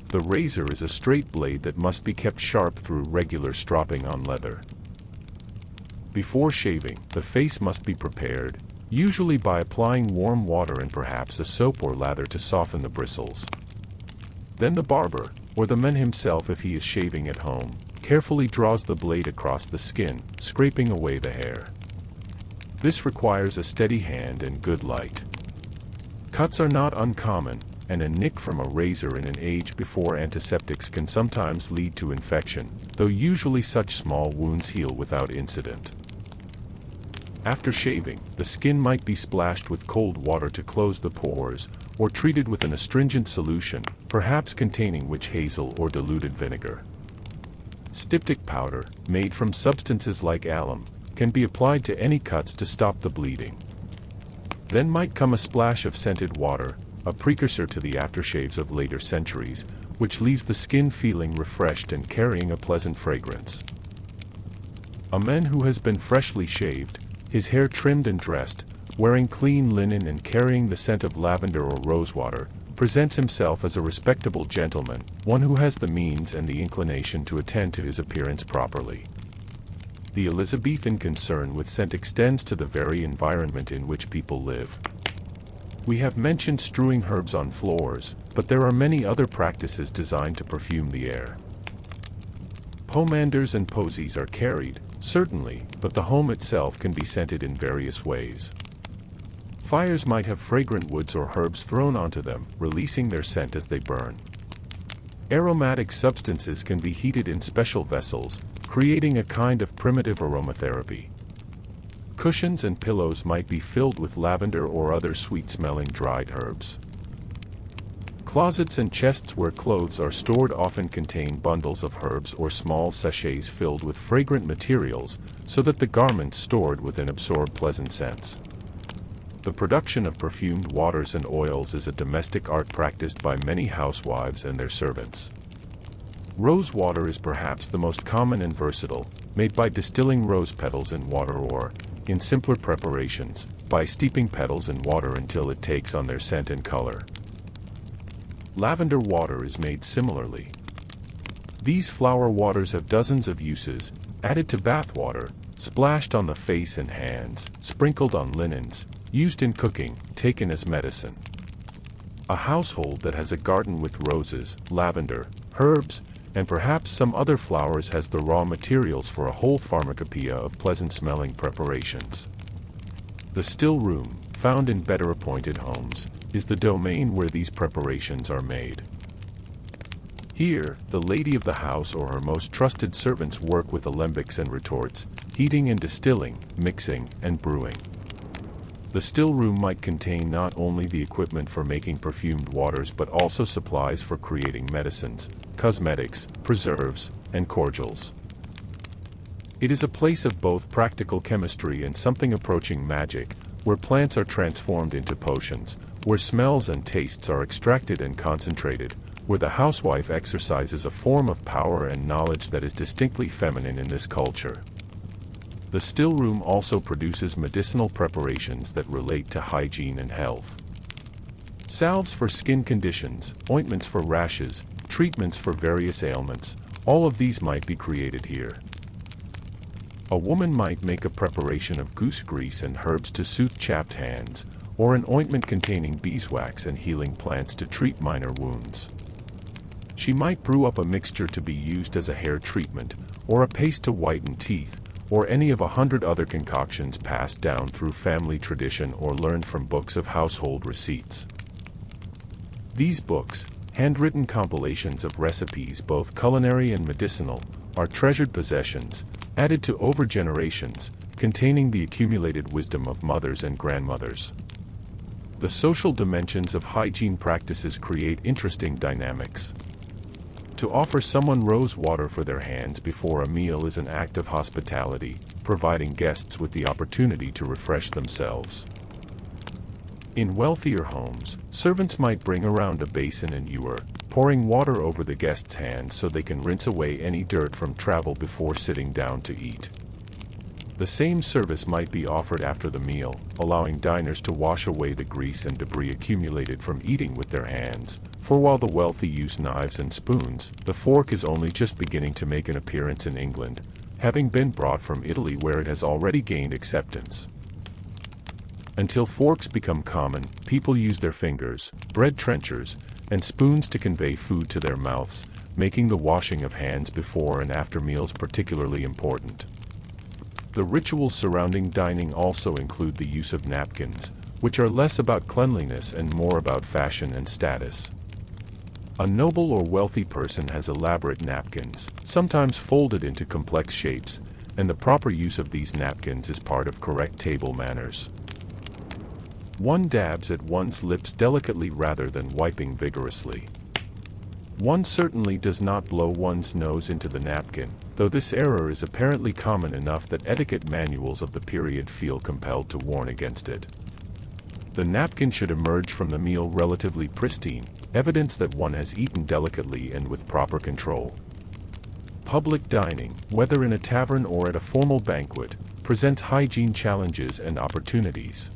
[SPEAKER 1] The razor is a straight blade that must be kept sharp through regular stropping on leather. Before shaving, the face must be prepared, usually by applying warm water and perhaps a soap or lather to soften the bristles. Then the barber, or the man himself if he is shaving at home, carefully draws the blade across the skin, scraping away the hair. This requires a steady hand and good light. Cuts are not uncommon, and a nick from a razor in an age before antiseptics can sometimes lead to infection, though usually such small wounds heal without incident. After shaving, the skin might be splashed with cold water to close the pores, or treated with an astringent solution, perhaps containing witch hazel or diluted vinegar. Styptic powder, made from substances like alum, can be applied to any cuts to stop the bleeding. Then might come a splash of scented water, a precursor to the aftershaves of later centuries, which leaves the skin feeling refreshed and carrying a pleasant fragrance. A man who has been freshly shaved, his hair trimmed and dressed, wearing clean linen and carrying the scent of lavender or rosewater, presents himself as a respectable gentleman, one who has the means and the inclination to attend to his appearance properly. The Elizabethan concern with scent extends to the very environment in which people live. We have mentioned strewing herbs on floors, but there are many other practices designed to perfume the air. Pomanders and posies are carried, certainly, but the home itself can be scented in various ways. Fires might have fragrant woods or herbs thrown onto them, releasing their scent as they burn. Aromatic substances can be heated in special vessels, creating a kind of primitive aromatherapy. Cushions and pillows might be filled with lavender or other sweet-smelling dried herbs. Closets and chests where clothes are stored often contain bundles of herbs or small sachets filled with fragrant materials, so that the garments stored within absorb pleasant scents. The production of perfumed waters and oils is a domestic art practiced by many housewives and their servants. Rose water is perhaps the most common and versatile, made by distilling rose petals in water or, in simpler preparations, by steeping petals in water until it takes on their scent and color. Lavender water is made similarly. These flower waters have dozens of uses, added to bath water, splashed on the face and hands, sprinkled on linens, used in cooking, taken as medicine. A household that has a garden with roses, lavender, herbs, and perhaps some other flowers has the raw materials for a whole pharmacopoeia of pleasant-smelling preparations. The still room, found in better appointed homes, is the domain where these preparations are made. Here, the lady of the house or her most trusted servants work with alembics and retorts, heating and distilling, mixing, and brewing. The still room might contain not only the equipment for making perfumed waters but also supplies for creating medicines, cosmetics, preserves, and cordials. It is a place of both practical chemistry and something approaching magic, where plants are transformed into potions, where smells and tastes are extracted and concentrated, where the housewife exercises a form of power and knowledge that is distinctly feminine in this culture. The still room also produces medicinal preparations that relate to hygiene and health. Salves for skin conditions, ointments for rashes, treatments for various ailments, all of these might be created here. A woman might make a preparation of goose grease and herbs to soothe chapped hands, or an ointment containing beeswax and healing plants to treat minor wounds. She might brew up a mixture to be used as a hair treatment, or a paste to whiten teeth, or any of 100 other concoctions passed down through family tradition or learned from books of household receipts. These books, handwritten compilations of recipes both culinary and medicinal, are treasured possessions, added to over generations, containing the accumulated wisdom of mothers and grandmothers. The social dimensions of hygiene practices create interesting dynamics. To offer someone rose water for their hands before a meal is an act of hospitality, providing guests with the opportunity to refresh themselves. In wealthier homes, servants might bring around a basin and ewer, pouring water over the guests' hands so they can rinse away any dirt from travel before sitting down to eat. The same service might be offered after the meal, allowing diners to wash away the grease and debris accumulated from eating with their hands, for while the wealthy use knives and spoons, the fork is only just beginning to make an appearance in England, having been brought from Italy where it has already gained acceptance. Until forks become common, people use their fingers, bread trenchers, and spoons to convey food to their mouths, making the washing of hands before and after meals particularly important. The rituals surrounding dining also include the use of napkins, which are less about cleanliness and more about fashion and status. A noble or wealthy person has elaborate napkins, sometimes folded into complex shapes, and the proper use of these napkins is part of correct table manners. One dabs at one's lips delicately rather than wiping vigorously. One certainly does not blow one's nose into the napkin, though this error is apparently common enough that etiquette manuals of the period feel compelled to warn against it. The napkin should emerge from the meal relatively pristine, evidence that one has eaten delicately and with proper control. Public dining, whether in a tavern or at a formal banquet, presents hygiene challenges and opportunities.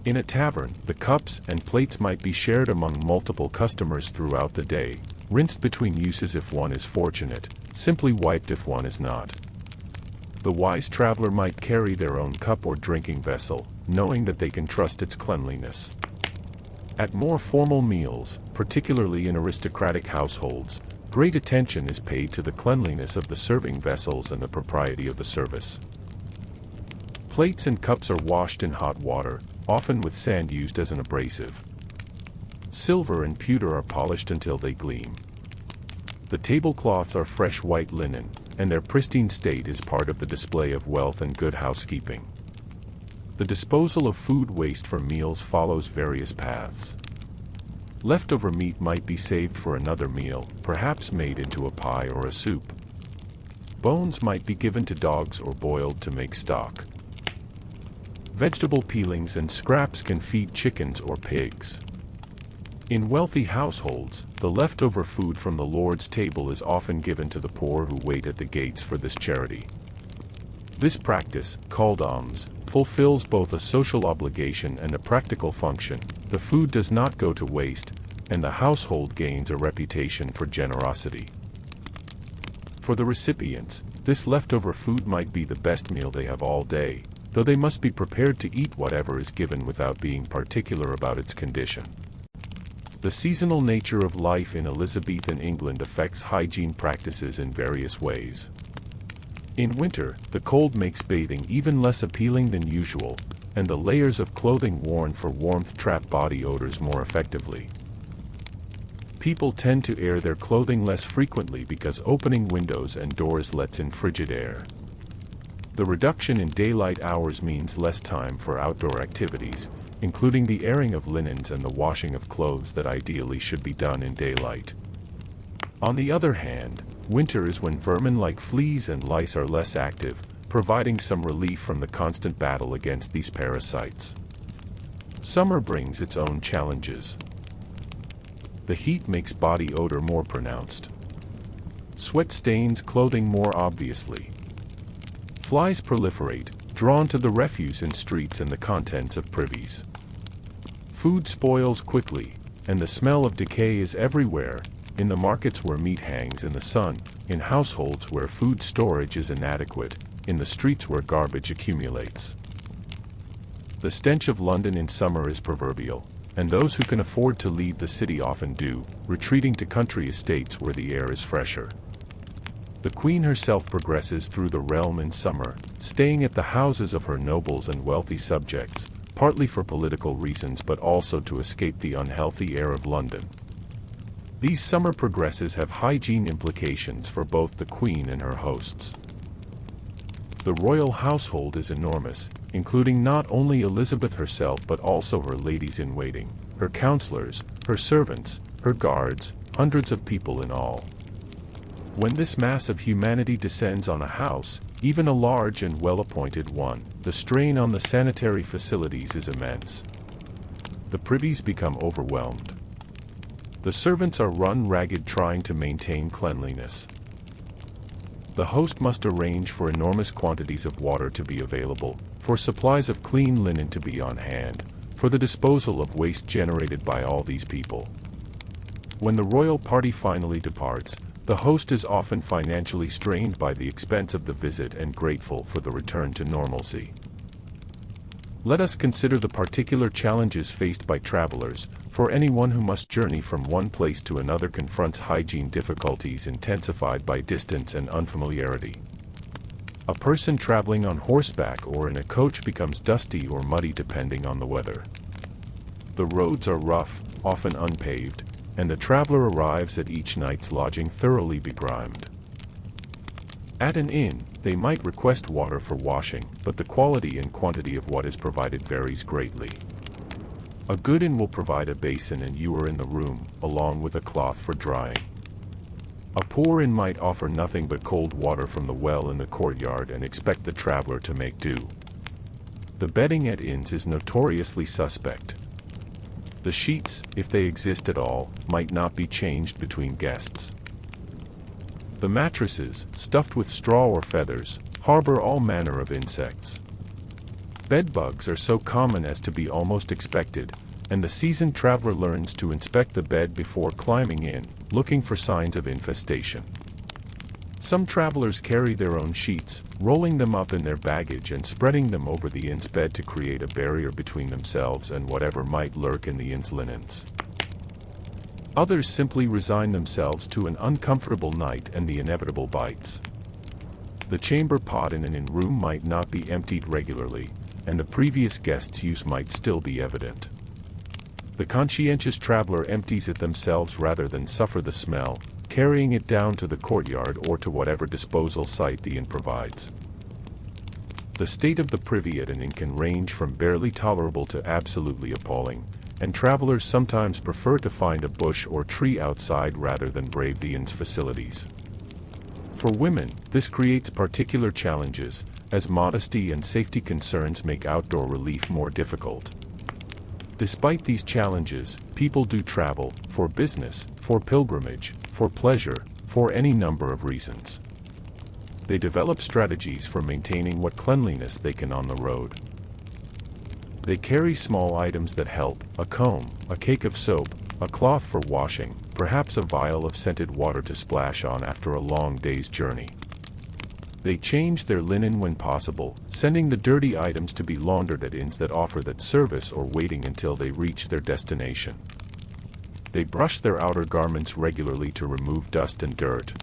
[SPEAKER 1] In a tavern, the cups and plates might be shared among multiple customers throughout the day, rinsed between uses if one is fortunate, simply wiped if one is not. The wise traveler might carry their own cup or drinking vessel, knowing that they can trust its cleanliness. At more formal meals, particularly in aristocratic households, great attention is paid to the cleanliness of the serving vessels and the propriety of the service. Plates and cups are washed in hot water, often with sand used as an abrasive. Silver and pewter are polished until they gleam. The tablecloths are fresh white linen, and their pristine state is part of the display of wealth and good housekeeping. The disposal of food waste from meals follows various paths. Leftover meat might be saved for another meal, perhaps made into a pie or a soup. Bones might be given to dogs or boiled to make stock. Vegetable peelings and scraps can feed chickens or pigs. In wealthy households, the leftover food from the Lord's table is often given to the poor who wait at the gates for this charity. This practice, called alms, fulfills both a social obligation and a practical function. The food does not go to waste, and the household gains a reputation for generosity. For the recipients, this leftover food might be the best meal they have all day, though they must be prepared to eat whatever is given without being particular about its condition. The seasonal nature of life in Elizabethan England affects hygiene practices in various ways. In winter, the cold makes bathing even less appealing than usual, and the layers of clothing worn for warmth trap body odors more effectively. People tend to air their clothing less frequently because opening windows and doors lets in frigid air. The reduction in daylight hours means less time for outdoor activities, including the airing of linens and the washing of clothes that ideally should be done in daylight. On the other hand, winter is when vermin like fleas and lice are less active, providing some relief from the constant battle against these parasites. Summer brings its own challenges. The heat makes body odor more pronounced. Sweat stains clothing more obviously. Flies proliferate, drawn to the refuse in streets and the contents of privies. Food spoils quickly, and the smell of decay is everywhere, in the markets where meat hangs in the sun, in households where food storage is inadequate, in the streets where garbage accumulates. The stench of London in summer is proverbial, and those who can afford to leave the city often do, retreating to country estates where the air is fresher. The Queen herself progresses through the realm in summer, staying at the houses of her nobles and wealthy subjects, partly for political reasons but also to escape the unhealthy air of London. These summer progresses have hygiene implications for both the Queen and her hosts. The royal household is enormous, including not only Elizabeth herself but also her ladies-in-waiting, her counselors, her servants, her guards, hundreds of people in all. When this mass of humanity descends on a house, even a large and well-appointed one, the strain on the sanitary facilities is immense. the privies become overwhelmed. The servants are run ragged trying to maintain cleanliness. The host must arrange for enormous quantities of water to be available, for supplies of clean linen to be on hand, for the disposal of waste generated by all these people. When the royal party finally departs, the host is often financially strained by the expense of the visit and grateful for the return to normalcy. Let us consider the particular challenges faced by travelers, for anyone who must journey from one place to another confronts hygiene difficulties intensified by distance and unfamiliarity. A person traveling on horseback or in a coach becomes dusty or muddy depending on the weather. The roads are rough, often unpaved, and the traveler arrives at each night's lodging thoroughly begrimed. At an inn, they might request water for washing, but the quality and quantity of what is provided varies greatly. A good inn will provide a basin and you are in the room, along with a cloth for drying. A poor inn might offer nothing but cold water from the well in the courtyard and expect the traveler to make do. The bedding at inns is notoriously suspect. The sheets, if they exist at all, might not be changed between guests. The mattresses, stuffed with straw or feathers, harbor all manner of insects. Bedbugs are so common as to be almost expected, and the seasoned traveler learns to inspect the bed before climbing in, looking for signs of infestation. Some travelers carry their own sheets, rolling them up in their baggage and spreading them over the inn's bed to create a barrier between themselves and whatever might lurk in the inn's linens. Others simply resign themselves to an uncomfortable night and the inevitable bites. The chamber pot in an inn room might not be emptied regularly, and the previous guest's use might still be evident. The conscientious traveler empties it themselves rather than suffer the smell, carrying it down to the courtyard or to whatever disposal site the inn provides. The state of the privy at an inn can range from barely tolerable to absolutely appalling, and travelers sometimes prefer to find a bush or tree outside rather than brave the inn's facilities. For women, this creates particular challenges, as modesty and safety concerns make outdoor relief more difficult. Despite these challenges, people do travel, for business, for pilgrimage, for pleasure, for any number of reasons. They develop strategies for maintaining what cleanliness they can on the road. They carry small items that help: a comb, a cake of soap, a cloth for washing, perhaps a vial of scented water to splash on after a long day's journey. They change their linen when possible, sending the dirty items to be laundered at inns that offer that service or waiting until they reach their destination. They brush their outer garments regularly to remove dust and dirt.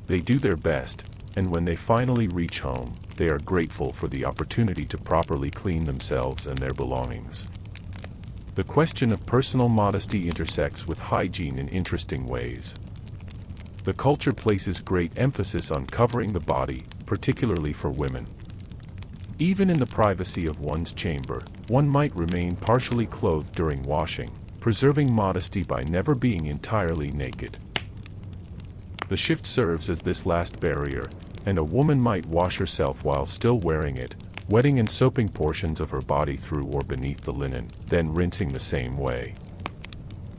[SPEAKER 1] They do their best, and when they finally reach home, they are grateful for the opportunity to properly clean themselves and their belongings. The question of personal modesty intersects with hygiene in interesting ways. The culture places great emphasis on covering the body, particularly for women. Even in the privacy of one's chamber, one might remain partially clothed during washing, preserving modesty by never being entirely naked. The shift serves as this last barrier, and a woman might wash herself while still wearing it, wetting and soaping portions of her body through or beneath the linen, then rinsing the same way.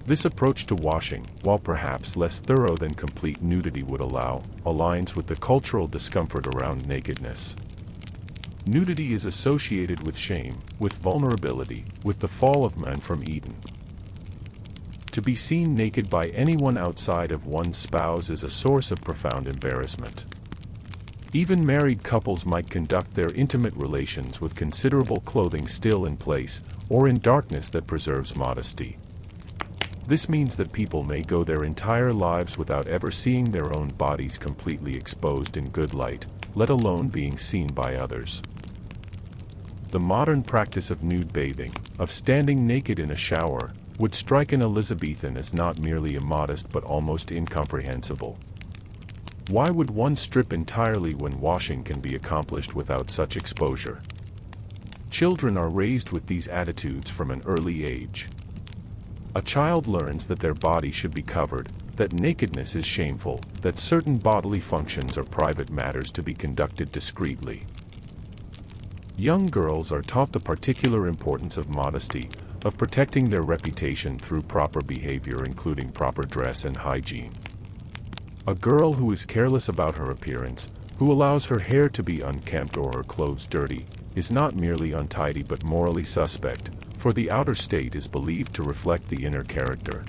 [SPEAKER 1] This approach to washing, while perhaps less thorough than complete nudity would allow, aligns with the cultural discomfort around nakedness. Nudity is associated with shame, with vulnerability, with the fall of man from Eden. To be seen naked by anyone outside of one's spouse is a source of profound embarrassment. Even married couples might conduct their intimate relations with considerable clothing still in place, or in darkness that preserves modesty. This means that people may go their entire lives without ever seeing their own bodies completely exposed in good light, let alone being seen by others. The modern practice of nude bathing, of standing naked in a shower, would strike an Elizabethan as not merely immodest but almost incomprehensible. Why would one strip entirely when washing can be accomplished without such exposure? Children are raised with these attitudes from an early age. A child learns that their body should be covered, that nakedness is shameful, that certain bodily functions are private matters to be conducted discreetly. Young girls are taught the particular importance of modesty, of protecting their reputation through proper behavior including proper dress and hygiene. A girl who is careless about her appearance, who allows her hair to be unkempt or her clothes dirty, is not merely untidy but morally suspect, for the outer state is believed to reflect the inner character.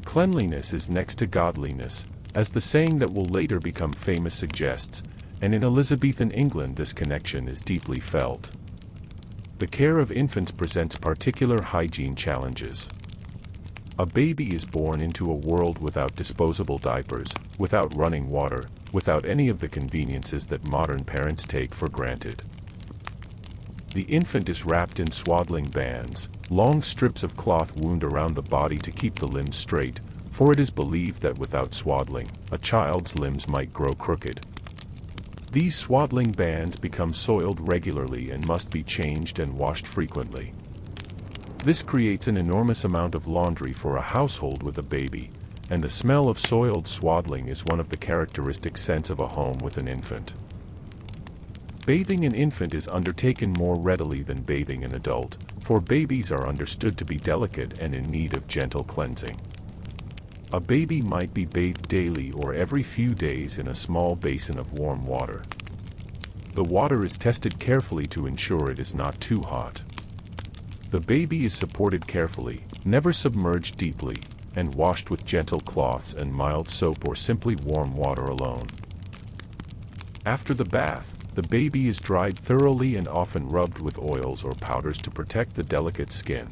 [SPEAKER 1] Cleanliness is next to godliness, as the saying that will later become famous suggests, and in Elizabethan England this connection is deeply felt. The care of infants presents particular hygiene challenges. A baby is born into a world without disposable diapers, without running water, without any of the conveniences that modern parents take for granted. The infant is wrapped in swaddling bands, long strips of cloth wound around the body to keep the limbs straight, for it is believed that without swaddling, a child's limbs might grow crooked. These swaddling bands become soiled regularly and must be changed and washed frequently. This creates an enormous amount of laundry for a household with a baby, and the smell of soiled swaddling is one of the characteristic scents of a home with an infant. Bathing an infant is undertaken more readily than bathing an adult, for babies are understood to be delicate and in need of gentle cleansing. A baby might be bathed daily or every few days in a small basin of warm water. The water is tested carefully to ensure it is not too hot. The baby is supported carefully, never submerged deeply, and washed with gentle cloths and mild soap or simply warm water alone. After the bath, the baby is dried thoroughly and often rubbed with oils or powders to protect the delicate skin.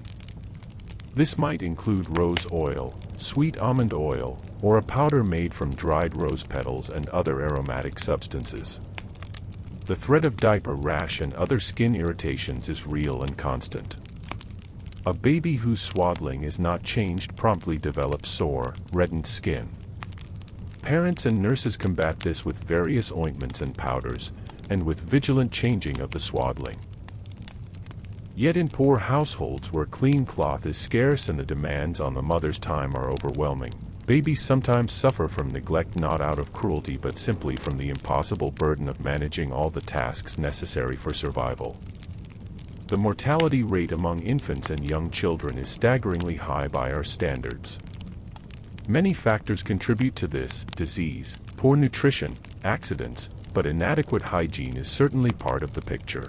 [SPEAKER 1] This might include rose oil, sweet almond oil, or a powder made from dried rose petals and other aromatic substances. The threat of diaper rash and other skin irritations is real and constant. A baby whose swaddling is not changed promptly develops sore, reddened skin. Parents and nurses combat this with various ointments and powders, and with vigilant changing of the swaddling. Yet in poor households where clean cloth is scarce and the demands on the mother's time are overwhelming, babies sometimes suffer from neglect not out of cruelty but simply from the impossible burden of managing all the tasks necessary for survival. The mortality rate among infants and young children is staggeringly high by our standards. Many factors contribute to this: disease, poor nutrition, accidents, but inadequate hygiene is certainly part of the picture.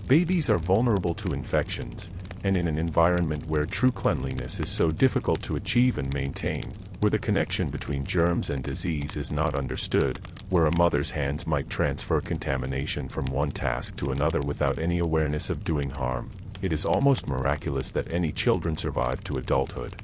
[SPEAKER 1] Babies are vulnerable to infections, and in an environment where true cleanliness is so difficult to achieve and maintain, where the connection between germs and disease is not understood, where a mother's hands might transfer contamination from one task to another without any awareness of doing harm, it is almost miraculous that any children survive to adulthood.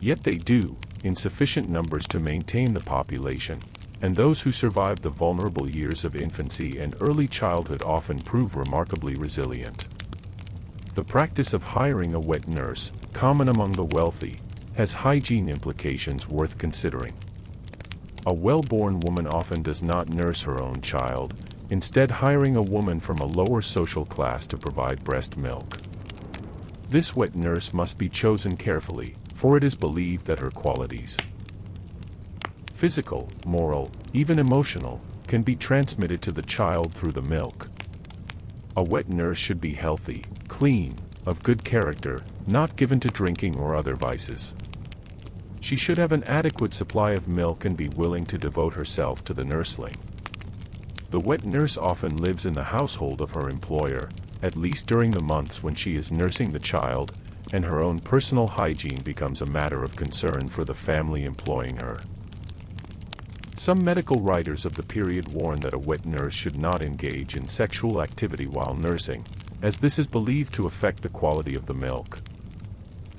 [SPEAKER 1] Yet they do, in sufficient numbers to maintain the population, and those who survive the vulnerable years of infancy and early childhood often prove remarkably resilient. The practice of hiring a wet nurse, common among the wealthy, has hygiene implications worth considering. A well-born woman often does not nurse her own child, instead hiring a woman from a lower social class to provide breast milk. This wet nurse must be chosen carefully, for it is believed that her qualities, physical, moral, even emotional, can be transmitted to the child through the milk. A wet nurse should be healthy, clean, of good character, not given to drinking or other vices. She should have an adequate supply of milk and be willing to devote herself to the nursling. The wet nurse often lives in the household of her employer, at least during the months when she is nursing the child, and her own personal hygiene becomes a matter of concern for the family employing her. Some medical writers of the period warn that a wet nurse should not engage in sexual activity while nursing, as this is believed to affect the quality of the milk.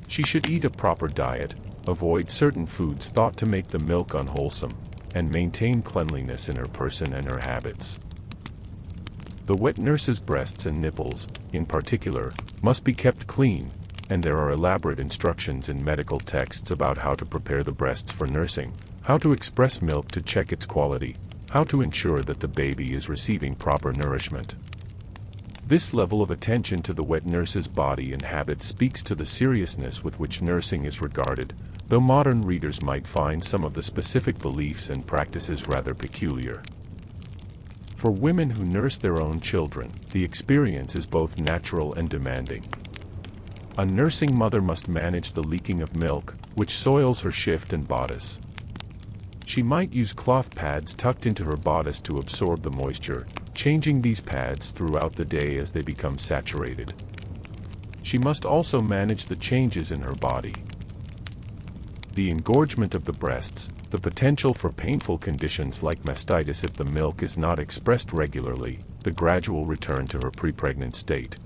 [SPEAKER 1] She should eat a proper diet, avoid certain foods thought to make the milk unwholesome, and maintain cleanliness in her person and her habits. The wet nurse's breasts and nipples, in particular, must be kept clean, and there are elaborate instructions in medical texts about how to prepare the breasts for nursing, how to express milk to check its quality, how to ensure that the baby is receiving proper nourishment. This level of attention to the wet nurse's body and habits speaks to the seriousness with which nursing is regarded, though modern readers might find some of the specific beliefs and practices rather peculiar. For women who nurse their own children, the experience is both natural and demanding. A nursing mother must manage the leaking of milk, which soils her shift and bodice. She might use cloth pads tucked into her bodice to absorb the moisture, changing these pads throughout the day as they become saturated. She must also manage the changes in her body. The engorgement of the breasts, the potential for painful conditions like mastitis if the milk is not expressed regularly, the gradual return to her pre-pregnant state.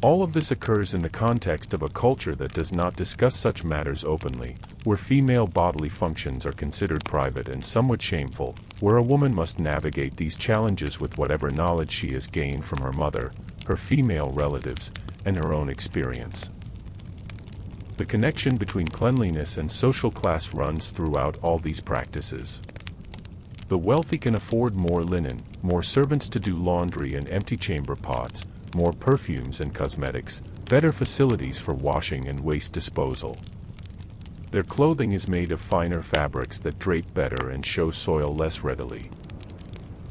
[SPEAKER 1] All of this occurs in the context of a culture that does not discuss such matters openly, where female bodily functions are considered private and somewhat shameful, where a woman must navigate these challenges with whatever knowledge she has gained from her mother, her female relatives, and her own experience. The connection between cleanliness and social class runs throughout all these practices. The wealthy can afford more linen, more servants to do laundry and empty chamber pots, more perfumes and cosmetics, better facilities for washing and waste disposal. Their clothing is made of finer fabrics that drape better and show soil less readily.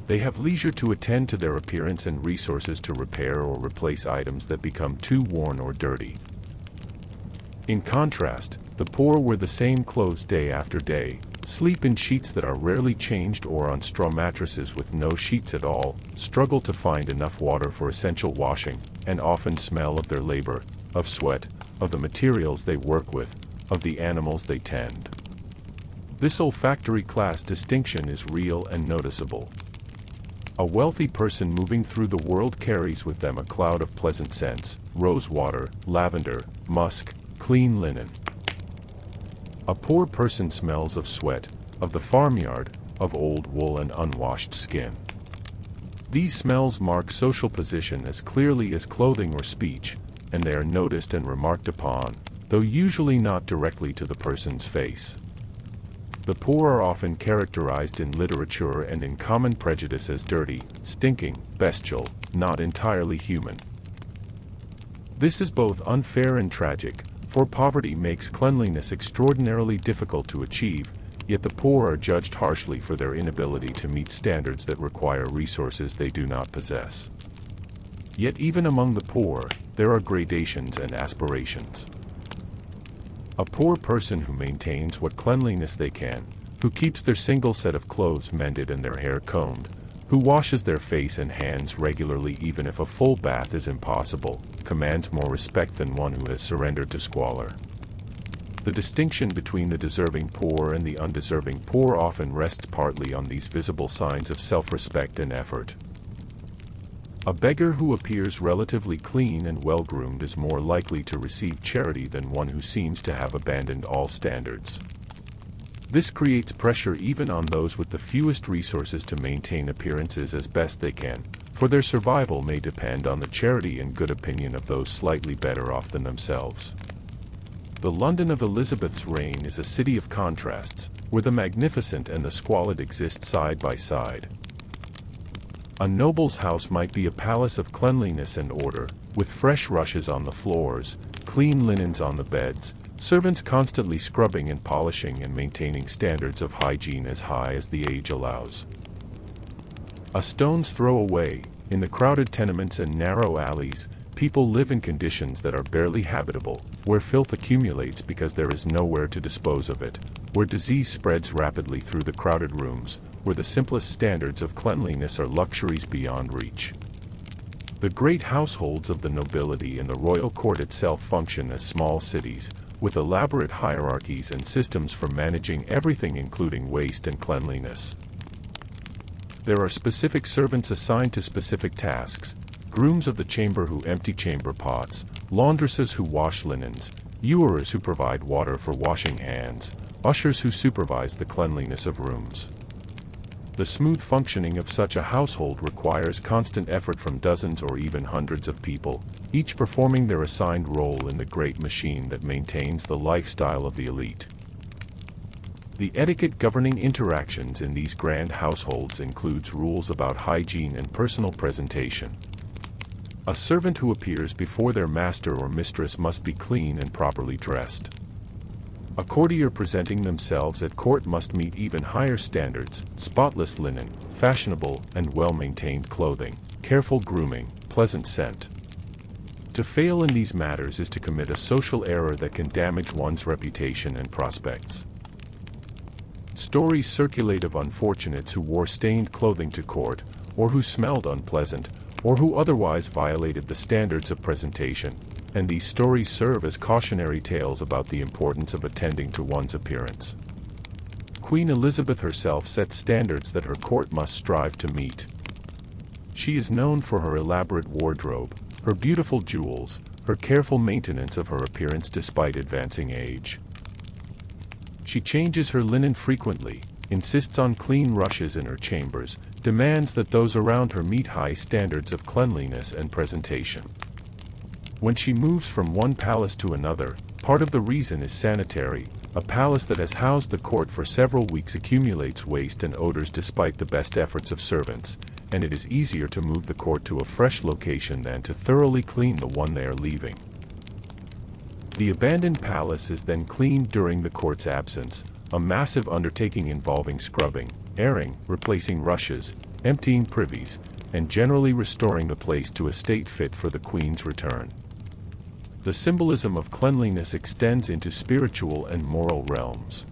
[SPEAKER 1] They have leisure to attend to their appearance and resources to repair or replace items that become too worn or dirty. In contrast, the poor wear the same clothes day after day, sleep in sheets that are rarely changed or on straw mattresses with no sheets at all, struggle to find enough water for essential washing, and often smell of their labor, of sweat, of the materials they work with, of the animals they tend. This olfactory class distinction is real and noticeable. A wealthy person moving through the world carries with them a cloud of pleasant scents, rose water, lavender, musk, clean linen. A poor person smells of sweat, of the farmyard, of old wool and unwashed skin. These smells mark social position as clearly as clothing or speech, and they are noticed and remarked upon, though usually not directly to the person's face. The poor are often characterized in literature and in common prejudice as dirty, stinking, bestial, not entirely human. This is both unfair and tragic, for poverty makes cleanliness extraordinarily difficult to achieve, yet the poor are judged harshly for their inability to meet standards that require resources they do not possess. Yet even among the poor, there are gradations and aspirations. A poor person who maintains what cleanliness they can, who keeps their single set of clothes mended and their hair combed, who washes their face and hands regularly even if a full bath is impossible, commands more respect than one who has surrendered to squalor. The distinction between the deserving poor and the undeserving poor often rests partly on these visible signs of self-respect and effort. A beggar who appears relatively clean and well-groomed is more likely to receive charity than one who seems to have abandoned all standards. This creates pressure even on those with the fewest resources to maintain appearances as best they can, for their survival may depend on the charity and good opinion of those slightly better off than themselves. The London of Elizabeth's reign is a city of contrasts, where the magnificent and the squalid exist side by side. A noble's house might be a palace of cleanliness and order, with fresh rushes on the floors, clean linens on the beds, servants constantly scrubbing and polishing and maintaining standards of hygiene as high as the age allows. A stone's throw away, in the crowded tenements and narrow alleys, people live in conditions that are barely habitable, where filth accumulates because there is nowhere to dispose of it, where disease spreads rapidly through the crowded rooms, where the simplest standards of cleanliness are luxuries beyond reach. The great households of the nobility and the royal court itself function as small cities, with elaborate hierarchies and systems for managing everything including waste and cleanliness. There are specific servants assigned to specific tasks, grooms of the chamber who empty chamber pots, laundresses who wash linens, ewers who provide water for washing hands, ushers who supervise the cleanliness of rooms. The smooth functioning of such a household requires constant effort from dozens or even hundreds of people, each performing their assigned role in the great machine that maintains the lifestyle of the elite. The etiquette governing interactions in these grand households includes rules about hygiene and personal presentation. A servant who appears before their master or mistress must be clean and properly dressed. A courtier presenting themselves at court must meet even higher standards: spotless linen, fashionable and well-maintained clothing, careful grooming, pleasant scent. To fail in these matters is to commit a social error that can damage one's reputation and prospects. Stories circulate of unfortunates who wore stained clothing to court, or who smelled unpleasant, or who otherwise violated the standards of presentation, and these stories serve as cautionary tales about the importance of attending to one's appearance. Queen Elizabeth herself set standards that her court must strive to meet. She is known for her elaborate wardrobe, her beautiful jewels, her careful maintenance of her appearance despite advancing age. She changes her linen frequently, insists on clean rushes in her chambers, demands that those around her meet high standards of cleanliness and presentation. When she moves from one palace to another, part of the reason is sanitary. A palace that has housed the court for several weeks accumulates waste and odors despite the best efforts of servants, and it is easier to move the court to a fresh location than to thoroughly clean the one they are leaving. The abandoned palace is then cleaned during the court's absence, a massive undertaking involving scrubbing, airing, replacing rushes, emptying privies, and generally restoring the place to a state fit for the Queen's return. The symbolism of cleanliness extends into spiritual and moral realms.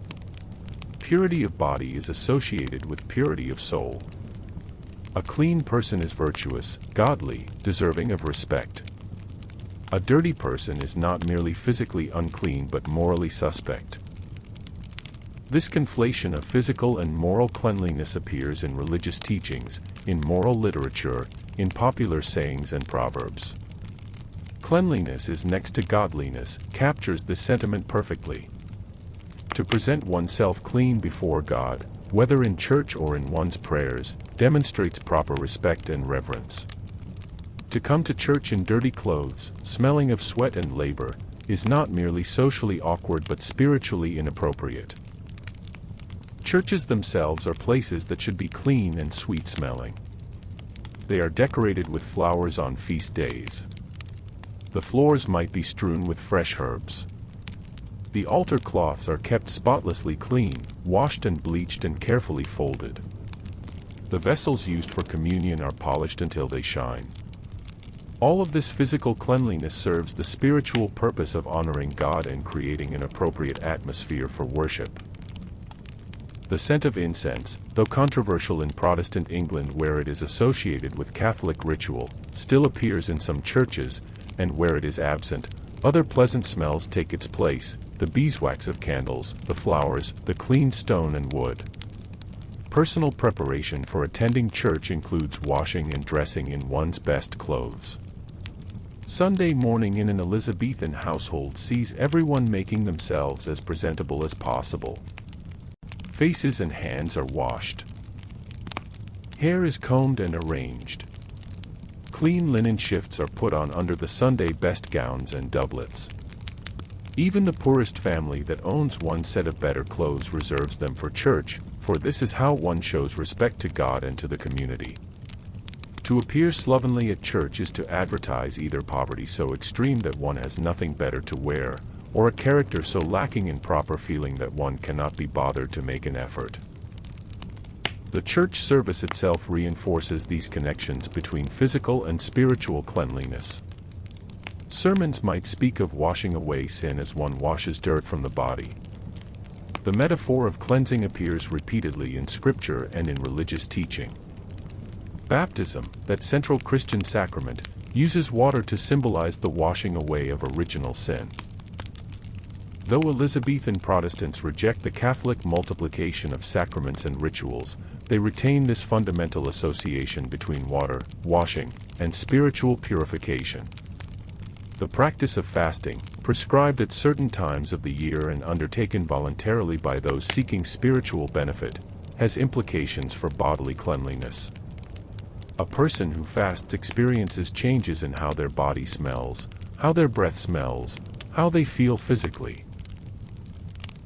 [SPEAKER 1] Purity of body is associated with purity of soul. A clean person is virtuous, godly, deserving of respect. A dirty person is not merely physically unclean but morally suspect. This conflation of physical and moral cleanliness appears in religious teachings, in moral literature, in popular sayings and proverbs. Cleanliness is next to godliness, captures this sentiment perfectly. To present oneself clean before God, whether in church or in one's prayers, demonstrates proper respect and reverence. To come to church in dirty clothes, smelling of sweat and labor, is not merely socially awkward but spiritually inappropriate. Churches themselves are places that should be clean and sweet-smelling. They are decorated with flowers on feast days. The floors might be strewn with fresh herbs. The altar cloths are kept spotlessly clean, washed and bleached and carefully folded. The vessels used for communion are polished until they shine. All of this physical cleanliness serves the spiritual purpose of honoring God and creating an appropriate atmosphere for worship. The scent of incense, though controversial in Protestant England where it is associated with Catholic ritual, still appears in some churches, and where it is absent, other pleasant smells take its place: the beeswax of candles, the flowers, the clean stone and wood. Personal preparation for attending church includes washing and dressing in one's best clothes. Sunday morning in an Elizabethan household sees everyone making themselves as presentable as possible. Faces and hands are washed. Hair is combed and arranged. Clean linen shifts are put on under the Sunday best gowns and doublets. Even the poorest family that owns one set of better clothes reserves them for church, for this is how one shows respect to God and to the community. To appear slovenly at church is to advertise either poverty so extreme that one has nothing better to wear, or a character so lacking in proper feeling that one cannot be bothered to make an effort. The church service itself reinforces these connections between physical and spiritual cleanliness. Sermons might speak of washing away sin as one washes dirt from the body. The metaphor of cleansing appears repeatedly in Scripture and in religious teaching. Baptism, that central Christian sacrament, uses water to symbolize the washing away of original sin. Though Elizabethan Protestants reject the Catholic multiplication of sacraments and rituals, they retain this fundamental association between water, washing, and spiritual purification. The practice of fasting, prescribed at certain times of the year and undertaken voluntarily by those seeking spiritual benefit, has implications for bodily cleanliness. A person who fasts experiences changes in how their body smells, how their breath smells, how they feel physically.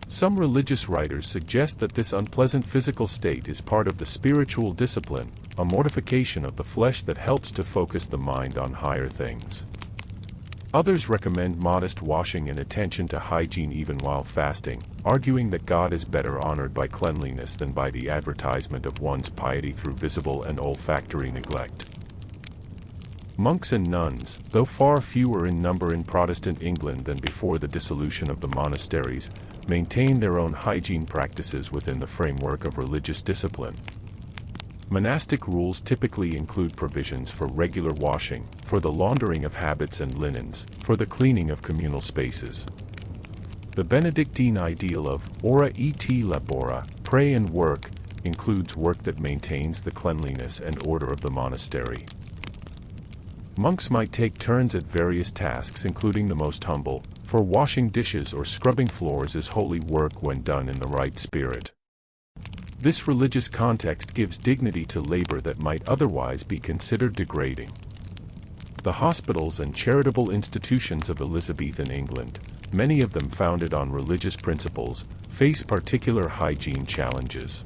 [SPEAKER 1] Some religious writers suggest that this unpleasant physical state is part of the spiritual discipline, a mortification of the flesh that helps to focus the mind on higher things. Others recommend modest washing and attention to hygiene even while fasting, arguing that God is better honored by cleanliness than by the advertisement of one's piety through visible and olfactory neglect. Monks and nuns, though far fewer in number in Protestant England than before the dissolution of the monasteries, maintain their own hygiene practices within the framework of religious discipline. Monastic rules typically include provisions for regular washing, for the laundering of habits and linens, for the cleaning of communal spaces. The Benedictine ideal of ora et labora, pray and work, includes work that maintains the cleanliness and order of the monastery. Monks might take turns at various tasks, including the most humble, for washing dishes or scrubbing floors is holy work when done in the right spirit. This religious context gives dignity to labor that might otherwise be considered degrading. The hospitals and charitable institutions of Elizabethan England, many of them founded on religious principles, face particular hygiene challenges.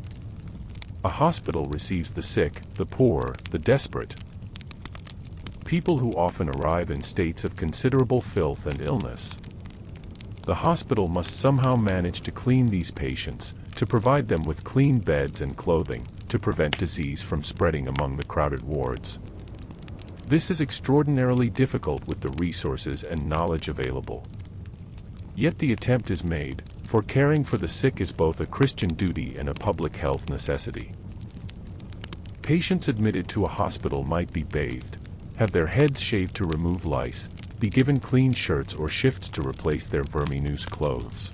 [SPEAKER 1] A hospital receives the sick, the poor, the desperate. People who often arrive in states of considerable filth and illness. The hospital must somehow manage to clean these patients, to provide them with clean beds and clothing, to prevent disease from spreading among the crowded wards. This is extraordinarily difficult with the resources and knowledge available. Yet the attempt is made, for caring for the sick is both a Christian duty and a public health necessity. Patients admitted to a hospital might be bathed, have their heads shaved to remove lice, be given clean shirts or shifts to replace their verminous clothes.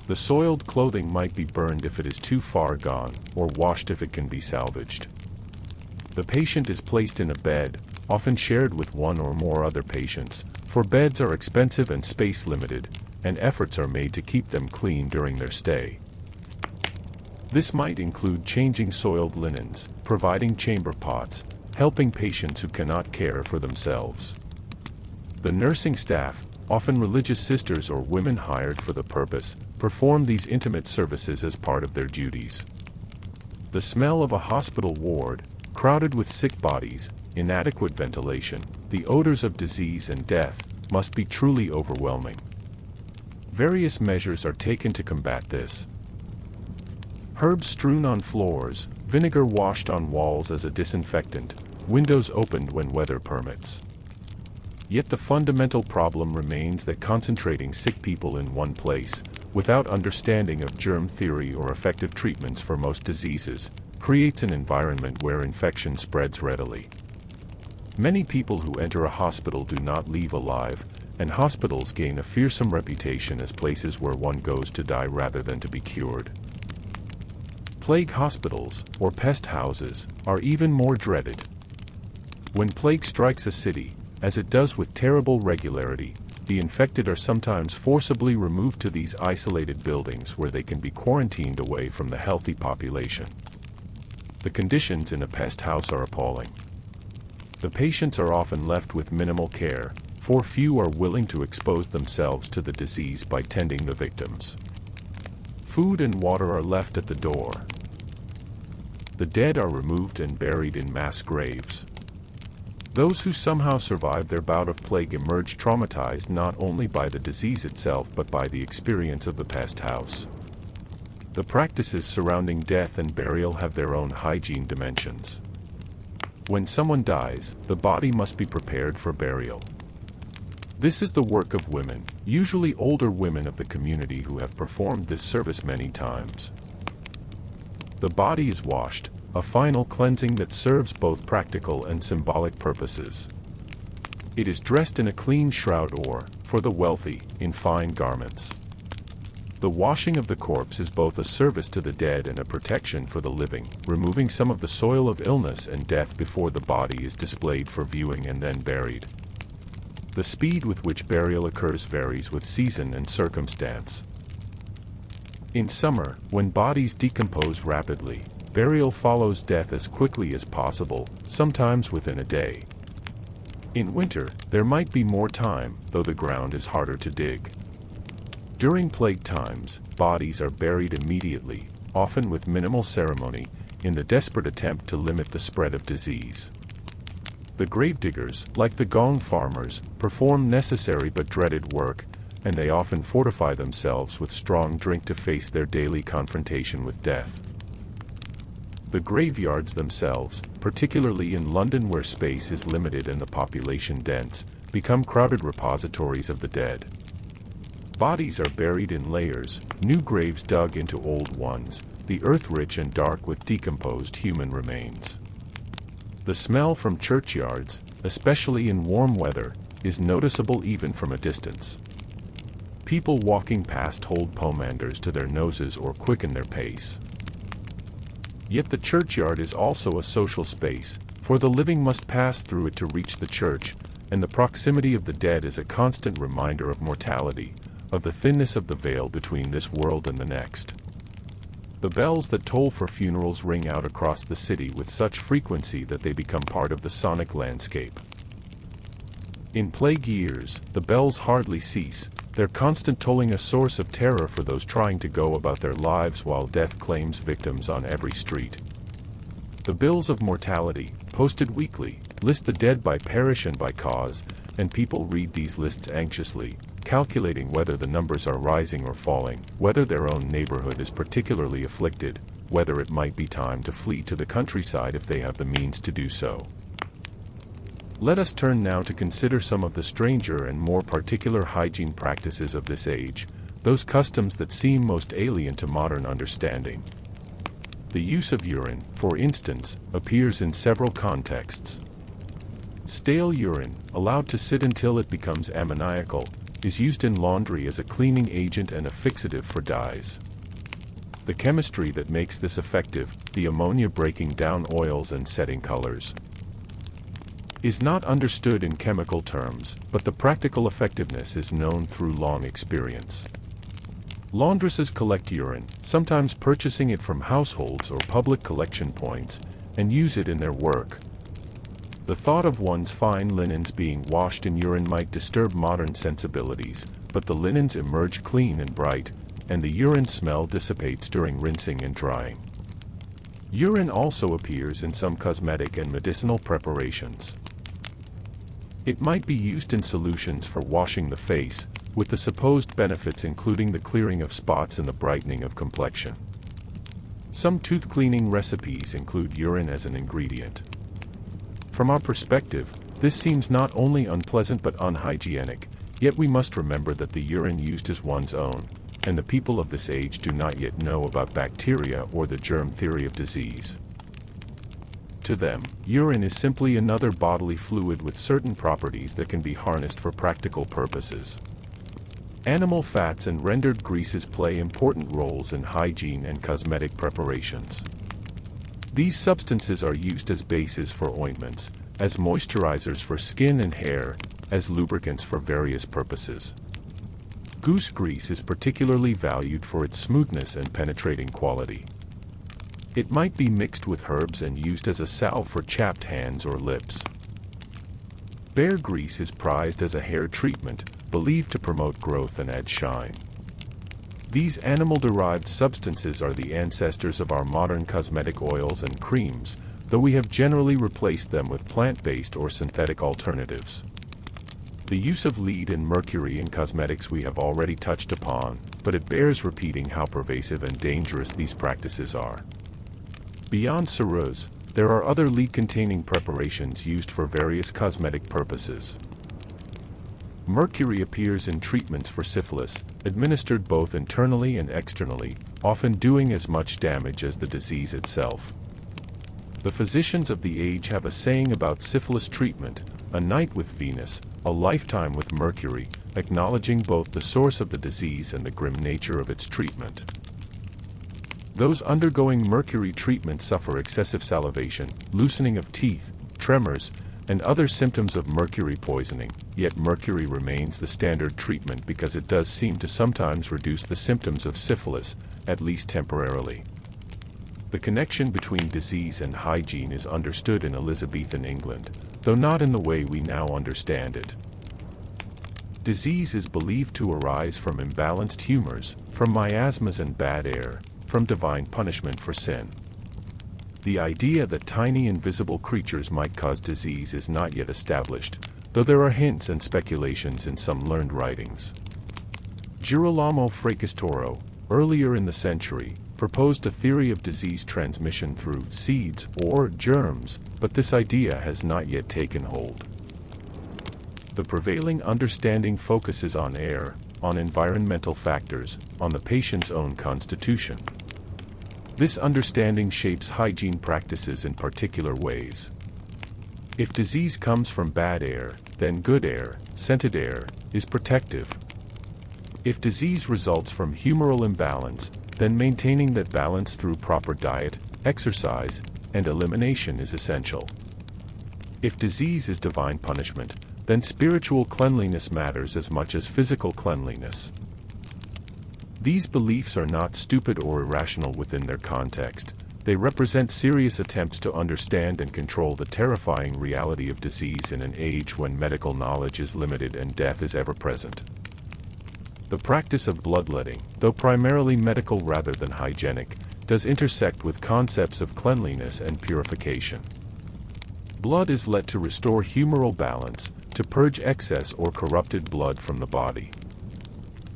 [SPEAKER 1] The soiled clothing might be burned if it is too far gone, or washed if it can be salvaged. The patient is placed in a bed, often shared with one or more other patients, for beds are expensive and space limited, and efforts are made to keep them clean during their stay. This might include changing soiled linens, providing chamber pots, helping patients who cannot care for themselves. The nursing staff, often religious sisters or women hired for the purpose, perform these intimate services as part of their duties. The smell of a hospital ward, crowded with sick bodies, inadequate ventilation, the odors of disease and death, must be truly overwhelming. Various measures are taken to combat this. Herbs strewn on floors, vinegar washed on walls as a disinfectant, windows opened when weather permits. Yet the fundamental problem remains that concentrating sick people in one place, without understanding of germ theory or effective treatments for most diseases, creates an environment where infection spreads readily. Many people who enter a hospital do not leave alive, and hospitals gain a fearsome reputation as places where one goes to die rather than to be cured. Plague hospitals, or pest houses, are even more dreaded. When plague strikes a city, as it does with terrible regularity, the infected are sometimes forcibly removed to these isolated buildings where they can be quarantined away from the healthy population. The conditions in a pest house are appalling. The patients are often left with minimal care, for few are willing to expose themselves to the disease by tending the victims. Food and water are left at the door. The dead are removed and buried in mass graves. Those who somehow survive their bout of plague emerge traumatized not only by the disease itself but by the experience of the pest house. The practices surrounding death and burial have their own hygiene dimensions. When someone dies, the body must be prepared for burial. This is the work of women, usually older women of the community who have performed this service many times. The body is washed, a final cleansing that serves both practical and symbolic purposes. It is dressed in a clean shroud or, for the wealthy, in fine garments. The washing of the corpse is both a service to the dead and a protection for the living, removing some of the soil of illness and death before the body is displayed for viewing and then buried. The speed with which burial occurs varies with season and circumstance. In summer, when bodies decompose rapidly, burial follows death as quickly as possible, sometimes within a day. In winter, there might be more time, though the ground is harder to dig. During plague times, bodies are buried immediately, often with minimal ceremony, in the desperate attempt to limit the spread of disease. The gravediggers, like the gong farmers, perform necessary but dreaded work, and they often fortify themselves with strong drink to face their daily confrontation with death. The graveyards themselves, particularly in London where space is limited and the population dense, become crowded repositories of the dead. Bodies are buried in layers, new graves dug into old ones, the earth rich and dark with decomposed human remains. The smell from churchyards, especially in warm weather, is noticeable even from a distance. People walking past hold pomanders to their noses or quicken their pace. Yet the churchyard is also a social space, for the living must pass through it to reach the church, and the proximity of the dead is a constant reminder of mortality, of the thinness of the veil between this world and the next. The bells that toll for funerals ring out across the city with such frequency that they become part of the sonic landscape. In plague years, the bells hardly cease, their constant tolling a source of terror for those trying to go about their lives while death claims victims on every street. The bills of mortality, posted weekly, list the dead by parish and by cause, and people read these lists anxiously, calculating whether the numbers are rising or falling, whether their own neighborhood is particularly afflicted, whether it might be time to flee to the countryside if they have the means to do so. Let us turn now to consider some of the stranger and more particular hygiene practices of this age, those customs that seem most alien to modern understanding. The use of urine, for instance, appears in several contexts. Stale urine, allowed to sit until it becomes ammoniacal, is used in laundry as a cleaning agent and a fixative for dyes. The chemistry that makes this effective, the ammonia breaking down oils and setting colors, is not understood in chemical terms, but the practical effectiveness is known through long experience. Laundresses collect urine, sometimes purchasing it from households or public collection points, and use it in their work. The thought of one's fine linens being washed in urine might disturb modern sensibilities, but the linens emerge clean and bright, and the urine smell dissipates during rinsing and drying. Urine also appears in some cosmetic and medicinal preparations. It might be used in solutions for washing the face, with the supposed benefits including the clearing of spots and the brightening of complexion. Some tooth cleaning recipes include urine as an ingredient. From our perspective, this seems not only unpleasant but unhygienic, yet we must remember that the urine used is one's own, and the people of this age do not yet know about bacteria or the germ theory of disease. To them, urine is simply another bodily fluid with certain properties that can be harnessed for practical purposes. Animal fats and rendered greases play important roles in hygiene and cosmetic preparations. These substances are used as bases for ointments, as moisturizers for skin and hair, as lubricants for various purposes. Goose grease is particularly valued for its smoothness and penetrating quality. It might be mixed with herbs and used as a salve for chapped hands or lips. Bear grease is prized as a hair treatment, believed to promote growth and add shine. These animal-derived substances are the ancestors of our modern cosmetic oils and creams, though we have generally replaced them with plant-based or synthetic alternatives. The use of lead and mercury in cosmetics we have already touched upon, but it bears repeating how pervasive and dangerous these practices are. Beyond ceruse, there are other lead-containing preparations used for various cosmetic purposes. Mercury appears in treatments for syphilis, administered both internally and externally, often doing as much damage as the disease itself. The physicians of the age have a saying about syphilis treatment: a night with Venus, a lifetime with Mercury, acknowledging both the source of the disease and the grim nature of its treatment. Those undergoing mercury treatment suffer excessive salivation, loosening of teeth, tremors, and other symptoms of mercury poisoning, yet mercury remains the standard treatment because it does seem to sometimes reduce the symptoms of syphilis, at least temporarily. The connection between disease and hygiene is understood in Elizabethan England, though not in the way we now understand it. Disease is believed to arise from imbalanced humors, from miasmas and bad air, from divine punishment for sin. The idea that tiny invisible creatures might cause disease is not yet established, though there are hints and speculations in some learned writings. Girolamo Fracastoro, earlier in the century, proposed a theory of disease transmission through seeds or germs, but this idea has not yet taken hold. The prevailing understanding focuses on air, on environmental factors, on the patient's own constitution. This understanding shapes hygiene practices in particular ways. If disease comes from bad air, then good air, scented air, is protective. If disease results from humoral imbalance, then maintaining that balance through proper diet, exercise, and elimination is essential. If disease is divine punishment, then spiritual cleanliness matters as much as physical cleanliness. These beliefs are not stupid or irrational within their context. They represent serious attempts to understand and control the terrifying reality of disease in an age when medical knowledge is limited and death is ever present. The practice of bloodletting, though primarily medical rather than hygienic, does intersect with concepts of cleanliness and purification. Blood is let to restore humoral balance, to purge excess or corrupted blood from the body.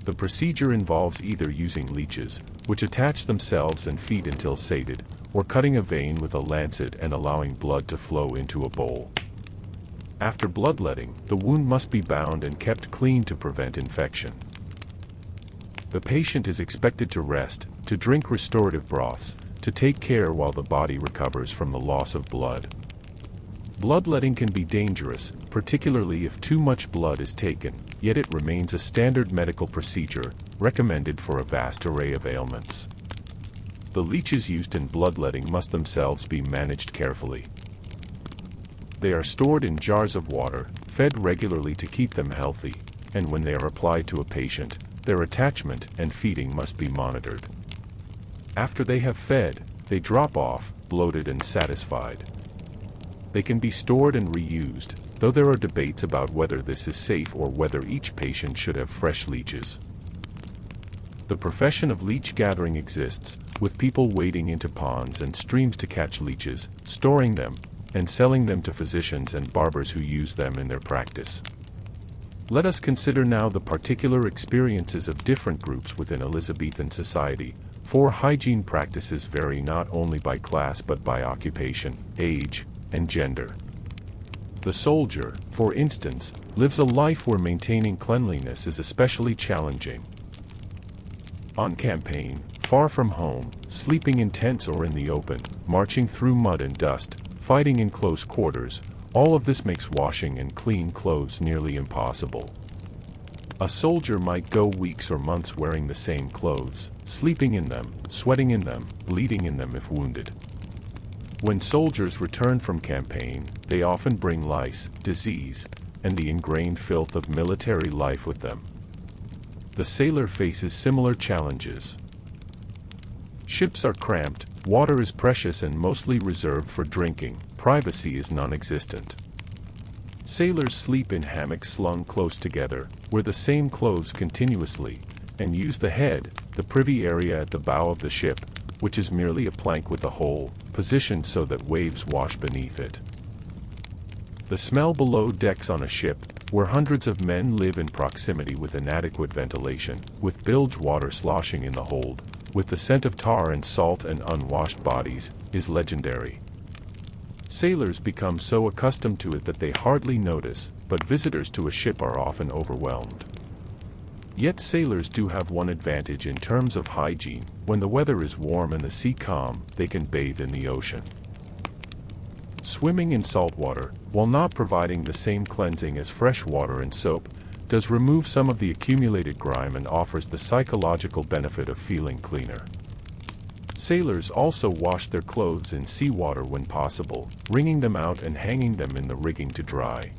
[SPEAKER 1] The procedure involves either using leeches, which attach themselves and feed until sated, or cutting a vein with a lancet and allowing blood to flow into a bowl. After bloodletting, the wound must be bound and kept clean to prevent infection. The patient is expected to rest, to drink restorative broths, to take care while the body recovers from the loss of blood. Bloodletting can be dangerous, particularly if too much blood is taken, yet it remains a standard medical procedure, recommended for a vast array of ailments. The leeches used in bloodletting must themselves be managed carefully. They are stored in jars of water, fed regularly to keep them healthy, and when they are applied to a patient, their attachment and feeding must be monitored. After they have fed, they drop off, bloated and satisfied. They can be stored and reused, though there are debates about whether this is safe or whether each patient should have fresh leeches. The profession of leech gathering exists, with people wading into ponds and streams to catch leeches, storing them, and selling them to physicians and barbers who use them in their practice. Let us consider now the particular experiences of different groups within Elizabethan society, for hygiene practices vary not only by class but by occupation, age, and gender. The soldier, for instance, lives a life where maintaining cleanliness is especially challenging. On campaign, far from home, sleeping in tents or in the open, marching through mud and dust, fighting in close quarters, all of this makes washing and clean clothes nearly impossible. A soldier might go weeks or months wearing the same clothes, sleeping in them, sweating in them, bleeding in them if wounded. When soldiers return from campaign, they often bring lice, disease, and the ingrained filth of military life with them. The sailor faces similar challenges. Ships are cramped, water is precious and mostly reserved for drinking, privacy is non-existent. Sailors sleep in hammocks slung close together, wear the same clothes continuously, and use the head, the privy area at the bow of the ship, which is merely a plank with a hole, positioned so that waves wash beneath it. The smell below decks on a ship, where hundreds of men live in proximity with inadequate ventilation, with bilge water sloshing in the hold, with the scent of tar and salt and unwashed bodies, is legendary. Sailors become so accustomed to it that they hardly notice, but visitors to a ship are often overwhelmed. Yet sailors do have one advantage in terms of hygiene: when the weather is warm and the sea calm, they can bathe in the ocean. Swimming in salt water, while not providing the same cleansing as fresh water and soap, does remove some of the accumulated grime and offers the psychological benefit of feeling cleaner. Sailors also wash their clothes in seawater when possible, wringing them out and hanging them in the rigging to dry.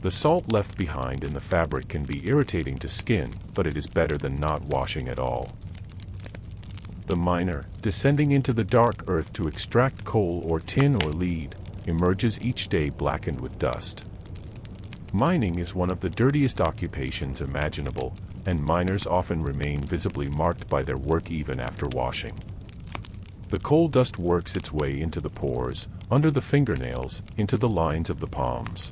[SPEAKER 1] The salt left behind in the fabric can be irritating to skin, but it is better than not washing at all. The miner, descending into the dark earth to extract coal or tin or lead, emerges each day blackened with dust. Mining is one of the dirtiest occupations imaginable, and miners often remain visibly marked by their work even after washing. The coal dust works its way into the pores, under the fingernails, into the lines of the palms.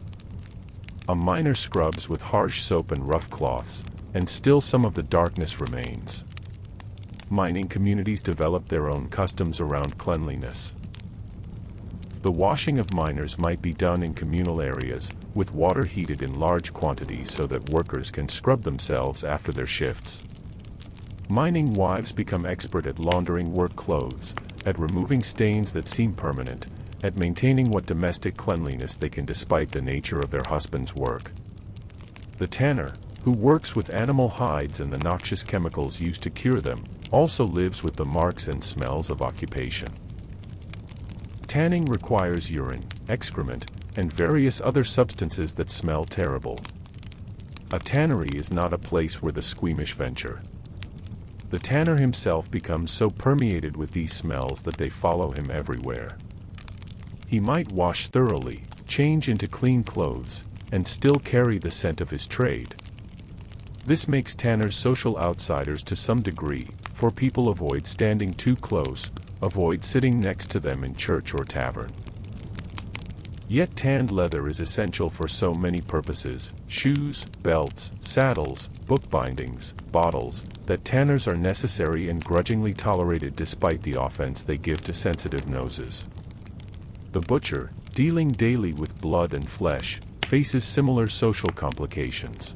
[SPEAKER 1] A miner scrubs with harsh soap and rough cloths, and still some of the darkness remains. Mining communities develop their own customs around cleanliness. The washing of miners might be done in communal areas, with water heated in large quantities so that workers can scrub themselves after their shifts. Mining wives become expert at laundering work clothes, at removing stains that seem permanent, at maintaining what domestic cleanliness they can despite the nature of their husband's work. The tanner, who works with animal hides and the noxious chemicals used to cure them, also lives with the marks and smells of occupation. Tanning requires urine, excrement, and various other substances that smell terrible. A tannery is not a place where the squeamish venture. The tanner himself becomes so permeated with these smells that they follow him everywhere. He might wash thoroughly, change into clean clothes, and still carry the scent of his trade. This makes tanners social outsiders to some degree, for people avoid standing too close, avoid sitting next to them in church or tavern. Yet tanned leather is essential for so many purposes: shoes, belts, saddles, bookbindings, bottles, that tanners are necessary and grudgingly tolerated despite the offense they give to sensitive noses. The butcher, dealing daily with blood and flesh, faces similar social complications.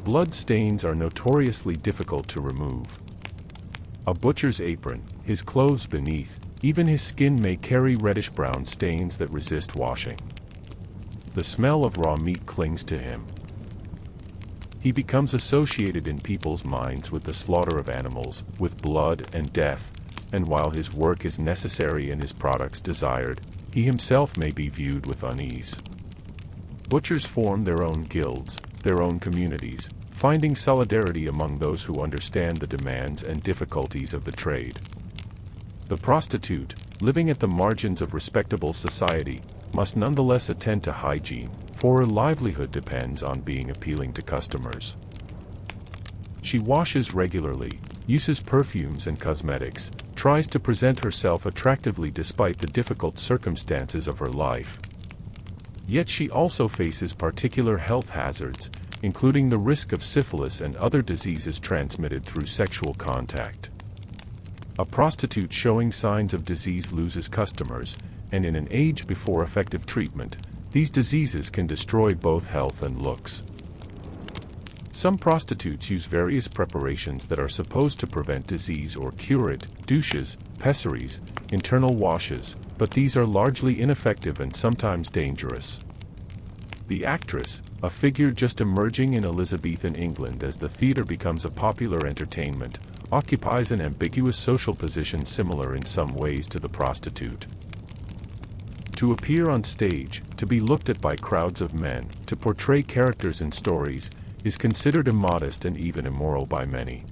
[SPEAKER 1] Blood stains are notoriously difficult to remove. A butcher's apron, his clothes beneath, even his skin may carry reddish-brown stains that resist washing. The smell of raw meat clings to him. He becomes associated in people's minds with the slaughter of animals, with blood and death, and while his work is necessary and his products desired, he himself may be viewed with unease. Butchers form their own guilds, their own communities, finding solidarity among those who understand the demands and difficulties of the trade. The prostitute, living at the margins of respectable society, must nonetheless attend to hygiene, for her livelihood depends on being appealing to customers. She washes regularly, uses perfumes and cosmetics, tries to present herself attractively despite the difficult circumstances of her life. Yet she also faces particular health hazards, including the risk of syphilis and other diseases transmitted through sexual contact. A prostitute showing signs of disease loses customers, and in an age before effective treatment, these diseases can destroy both health and looks. Some prostitutes use various preparations that are supposed to prevent disease or cure it: douches, pessaries, internal washes, but these are largely ineffective and sometimes dangerous. The actress, a figure just emerging in Elizabethan England as the theatre becomes a popular entertainment, occupies an ambiguous social position similar in some ways to the prostitute. To appear on stage, to be looked at by crowds of men, to portray characters in stories, is considered immodest and even immoral by many.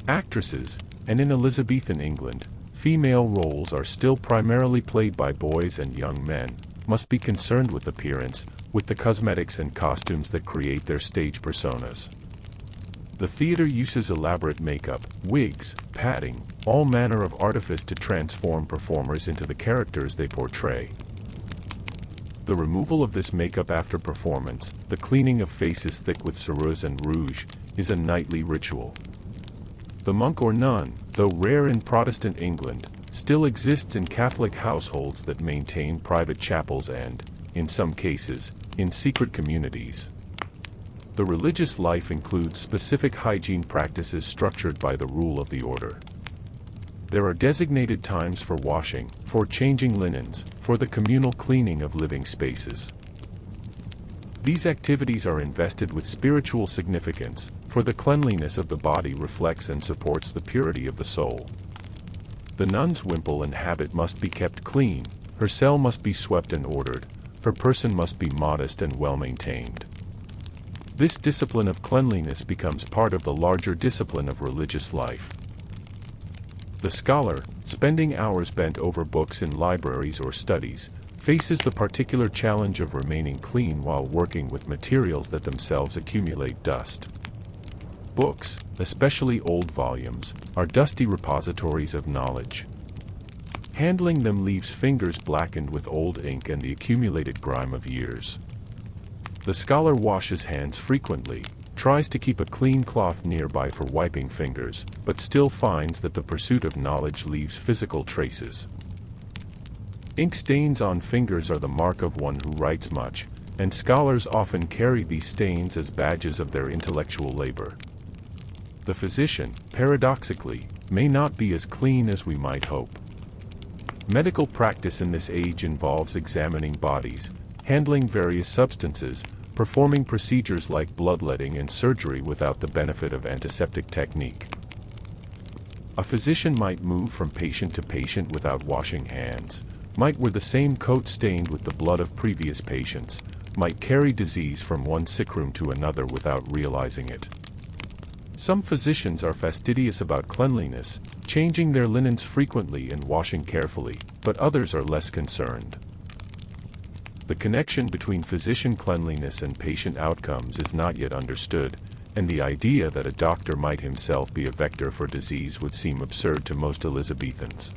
[SPEAKER 1] Actresses, and in Elizabethan England, female roles are still primarily played by boys and young men, must be concerned with appearance, with the cosmetics and costumes that create their stage personas. The theater uses elaborate makeup, wigs, padding, all manner of artifice to transform performers into the characters they portray. The removal of this makeup after performance, the cleaning of faces thick with ceruse and rouge, is a nightly ritual. The monk or nun, though rare in Protestant England, still exists in Catholic households that maintain private chapels and, in some cases, in secret communities. The religious life includes specific hygiene practices structured by the rule of the order. There are designated times for washing, for changing linens, for the communal cleaning of living spaces. These activities are invested with spiritual significance, for the cleanliness of the body reflects and supports the purity of the soul. The nun's wimple and habit must be kept clean, her cell must be swept and ordered, her person must be modest and well maintained. This discipline of cleanliness becomes part of the larger discipline of religious life. The scholar, spending hours bent over books in libraries or studies, faces the particular challenge of remaining clean while working with materials that themselves accumulate dust. Books, especially old volumes, are dusty repositories of knowledge. Handling them leaves fingers blackened with old ink and the accumulated grime of years. The scholar washes hands frequently, tries to keep a clean cloth nearby for wiping fingers, but still finds that the pursuit of knowledge leaves physical traces. Ink stains on fingers are the mark of one who writes much, and scholars often carry these stains as badges of their intellectual labor. The physician, paradoxically, may not be as clean as we might hope. Medical practice in this age involves examining bodies, handling various substances, performing procedures like bloodletting and surgery without the benefit of antiseptic technique. A physician might move from patient to patient without washing hands, might wear the same coat stained with the blood of previous patients, might carry disease from one sickroom to another without realizing it. Some physicians are fastidious about cleanliness, changing their linens frequently and washing carefully, but others are less concerned. The connection between physician cleanliness and patient outcomes is not yet understood, and the idea that a doctor might himself be a vector for disease would seem absurd to most Elizabethans.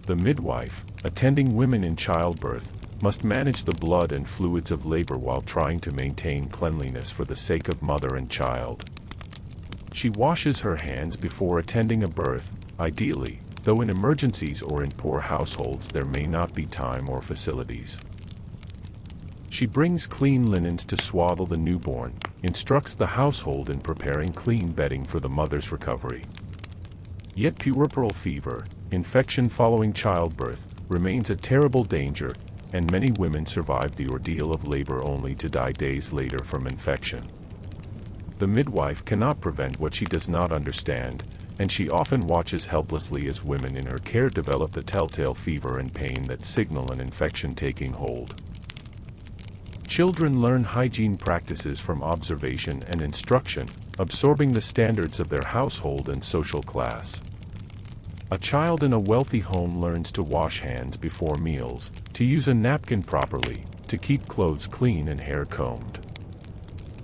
[SPEAKER 1] The midwife, attending women in childbirth, must manage the blood and fluids of labor while trying to maintain cleanliness for the sake of mother and child. She washes her hands before attending a birth, ideally, though in emergencies or in poor households there may not be time or facilities. She brings clean linens to swaddle the newborn, instructs the household in preparing clean bedding for the mother's recovery. Yet puerperal fever, infection following childbirth, remains a terrible danger, and many women survive the ordeal of labor only to die days later from infection. The midwife cannot prevent what she does not understand, and she often watches helplessly as women in her care develop the telltale fever and pain that signal an infection taking hold. Children learn hygiene practices from observation and instruction, absorbing the standards of their household and social class. A child in a wealthy home learns to wash hands before meals, to use a napkin properly, to keep clothes clean and hair combed.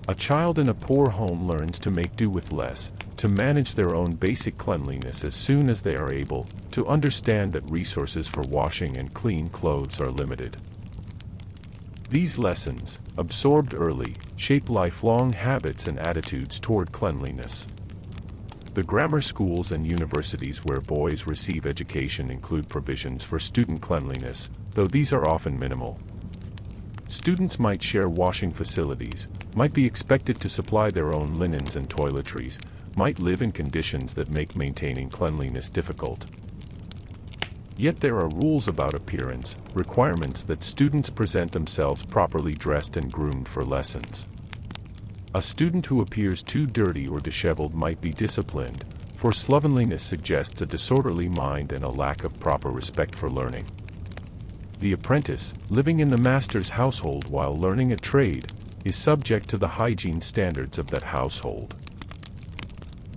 [SPEAKER 1] A child in a poor home learns to make do with less, to manage their own basic cleanliness as soon as they are able, to understand that resources for washing and clean clothes are limited. These lessons, absorbed early, shape lifelong habits and attitudes toward cleanliness. The grammar schools and universities where boys receive education include provisions for student cleanliness, though these are often minimal. Students might share washing facilities, might be expected to supply their own linens and toiletries, might live in conditions that make maintaining cleanliness difficult. Yet there are rules about appearance, requirements that students present themselves properly dressed and groomed for lessons. A student who appears too dirty or disheveled might be disciplined, for slovenliness suggests a disorderly mind and a lack of proper respect for learning. The apprentice, living in the master's household while learning a trade, is subject to the hygiene standards of that household.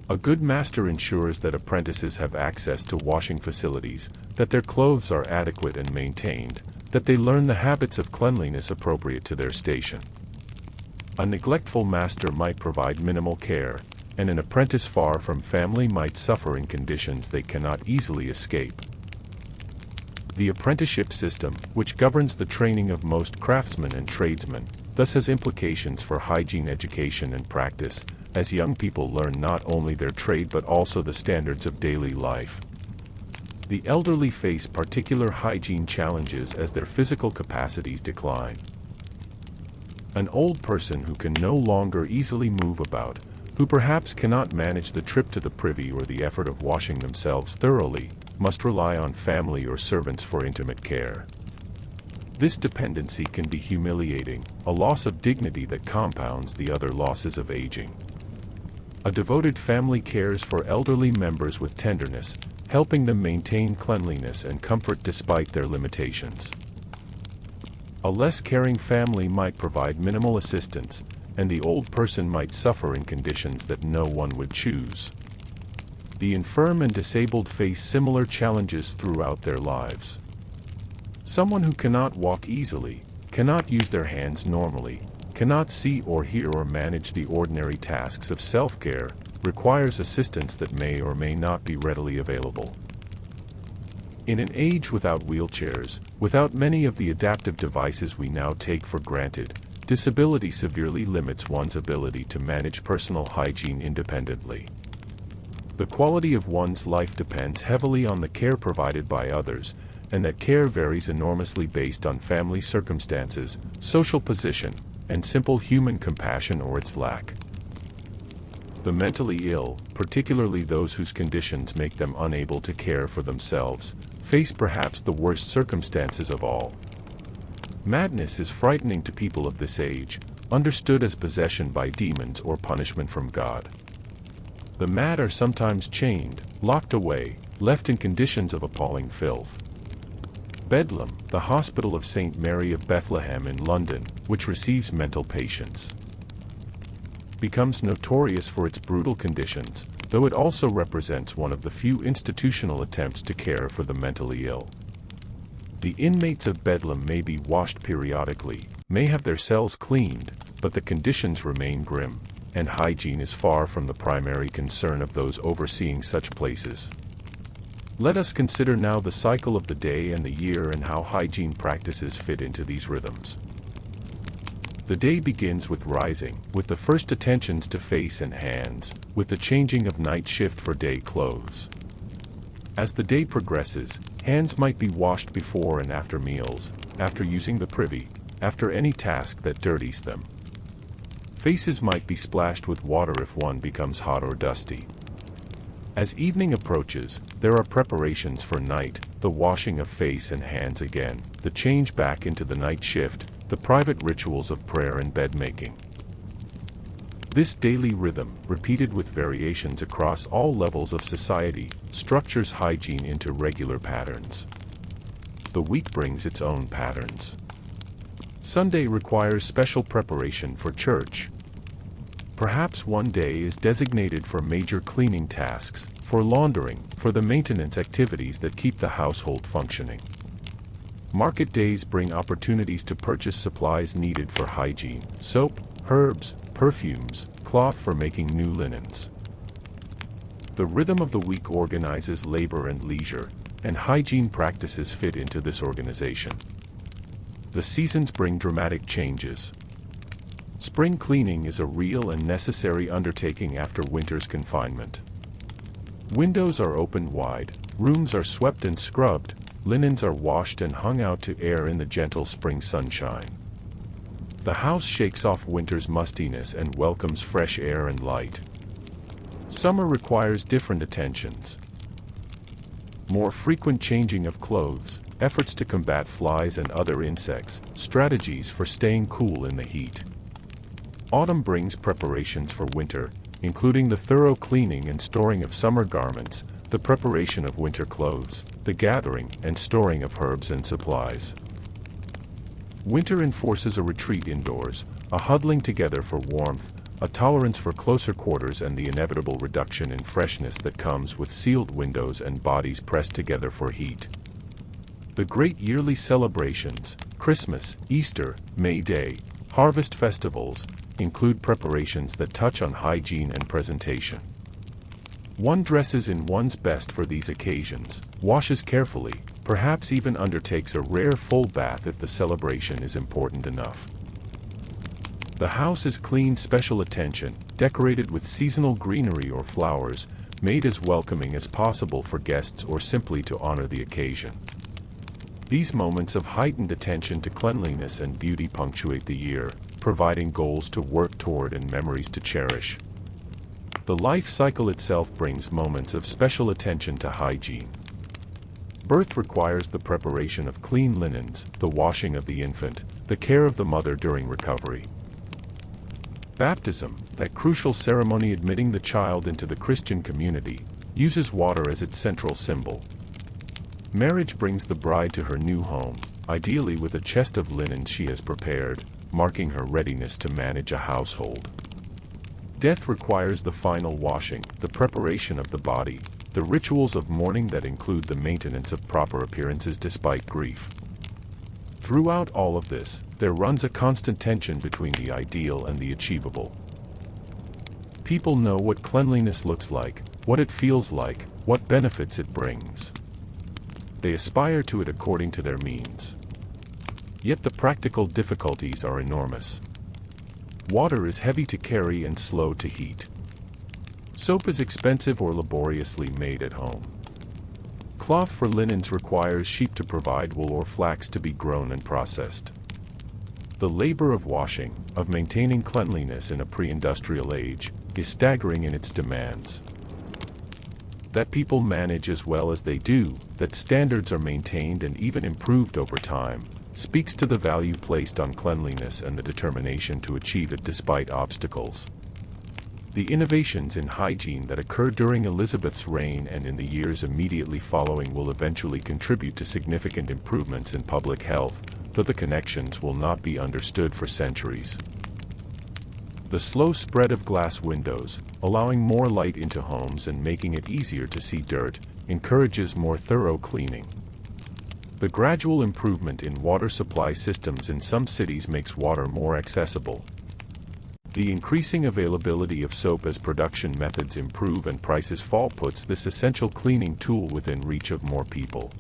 [SPEAKER 1] A good master ensures that apprentices have access to washing facilities, that their clothes are adequate and maintained, that they learn the habits of cleanliness appropriate to their station. A neglectful master might provide minimal care, and an apprentice far from family might suffer in conditions they cannot easily escape. The apprenticeship system, which governs the training of most craftsmen and tradesmen, thus has implications for hygiene education and practice, as young people learn not only their trade but also the standards of daily life. The elderly face particular hygiene challenges as their physical capacities decline. An old person who can no longer easily move about, who perhaps cannot manage the trip to the privy or the effort of washing themselves thoroughly, must rely on family or servants for intimate care. This dependency can be humiliating, a loss of dignity that compounds the other losses of aging. A devoted family cares for elderly members with tenderness, helping them maintain cleanliness and comfort despite their limitations. A less caring family might provide minimal assistance, and the old person might suffer in conditions that no one would choose. The infirm and disabled face similar challenges throughout their lives. Someone who cannot walk easily, cannot use their hands normally, cannot see or hear or manage the ordinary tasks of self-care, requires assistance that may or may not be readily available. In an age without wheelchairs, without many of the adaptive devices we now take for granted, disability severely limits one's ability to manage personal hygiene independently. The quality of one's life depends heavily on the care provided by others, and that care varies enormously based on family circumstances, social position, and simple human compassion or its lack. The mentally ill, particularly those whose conditions make them unable to care for themselves, face perhaps the worst circumstances of all. Madness is frightening to people of this age, understood as possession by demons or punishment from God. The mad are sometimes chained, locked away, left in conditions of appalling filth. Bedlam, the Hospital of St. Mary of Bethlehem in London, which receives mental patients, becomes notorious for its brutal conditions, though it also represents one of the few institutional attempts to care for the mentally ill. The inmates of Bedlam may be washed periodically, may have their cells cleaned, but the conditions remain grim, and hygiene is far from the primary concern of those overseeing such places. Let us consider now the cycle of the day and the year and how hygiene practices fit into these rhythms. The day begins with rising, with the first attentions to face and hands, with the changing of night shift for day clothes. As the day progresses, hands might be washed before and after meals, after using the privy, after any task that dirties them. Faces might be splashed with water if one becomes hot or dusty. As evening approaches, there are preparations for night, the washing of face and hands again, the change back into the night shift, the private rituals of prayer and bed-making. This daily rhythm, repeated with variations across all levels of society, structures hygiene into regular patterns. The week brings its own patterns. Sunday requires special preparation for church. Perhaps one day is designated for major cleaning tasks, for laundering, for the maintenance activities that keep the household functioning. Market days bring opportunities to purchase supplies needed for hygiene: soap, herbs, perfumes, cloth for making new linens. The rhythm of the week organizes labor and leisure, and hygiene practices fit into this organization. The seasons bring dramatic changes. Spring cleaning is a real and necessary undertaking after winter's confinement. Windows are opened wide, rooms are swept and scrubbed, linens are washed and hung out to air in the gentle spring sunshine. The house shakes off winter's mustiness and welcomes fresh air and light. Summer requires different attentions. More frequent changing of clothes, efforts to combat flies and other insects, strategies for staying cool in the heat. Autumn brings preparations for winter, including the thorough cleaning and storing of summer garments, the preparation of winter clothes, the gathering and storing of herbs and supplies. Winter enforces a retreat indoors, a huddling together for warmth, a tolerance for closer quarters, and the inevitable reduction in freshness that comes with sealed windows and bodies pressed together for heat. The great yearly celebrations, Christmas, Easter, May Day, harvest festivals, include preparations that touch on hygiene and presentation. One dresses in one's best for these occasions, washes carefully, perhaps even undertakes a rare full bath if the celebration is important enough. The house is cleaned, special attention, decorated with seasonal greenery or flowers, made as welcoming as possible for guests or simply to honor the occasion. These moments of heightened attention to cleanliness and beauty punctuate the year, providing goals to work toward and memories to cherish. The life cycle itself brings moments of special attention to hygiene. Birth requires the preparation of clean linens, the washing of the infant, the care of the mother during recovery. Baptism, that crucial ceremony admitting the child into the Christian community, uses water as its central symbol. Marriage brings the bride to her new home, ideally with a chest of linen she has prepared, marking her readiness to manage a household. Death requires the final washing, the preparation of the body, the rituals of mourning that include the maintenance of proper appearances despite grief. Throughout all of this, there runs a constant tension between the ideal and the achievable. People know what cleanliness looks like, what it feels like, what benefits it brings. they aspire to it according to their means. Yet the practical difficulties are enormous. Water is heavy to carry and slow to heat. Soap is expensive or laboriously made at home. Cloth for linens requires sheep to provide wool or flax to be grown and processed. The labor of washing, of maintaining cleanliness in a pre-industrial age, is staggering in its demands. That people manage as well as they do, that standards are maintained and even improved over time, speaks to the value placed on cleanliness and the determination to achieve it despite obstacles. The innovations in hygiene that occurred during Elizabeth's reign and in the years immediately following will eventually contribute to significant improvements in public health, though the connections will not be understood for centuries. The slow spread of glass windows, allowing more light into homes and making it easier to see dirt, encourages more thorough cleaning. The gradual improvement in water supply systems in some cities makes water more accessible. The increasing availability of soap as production methods improve and prices fall puts this essential cleaning tool within reach of more people.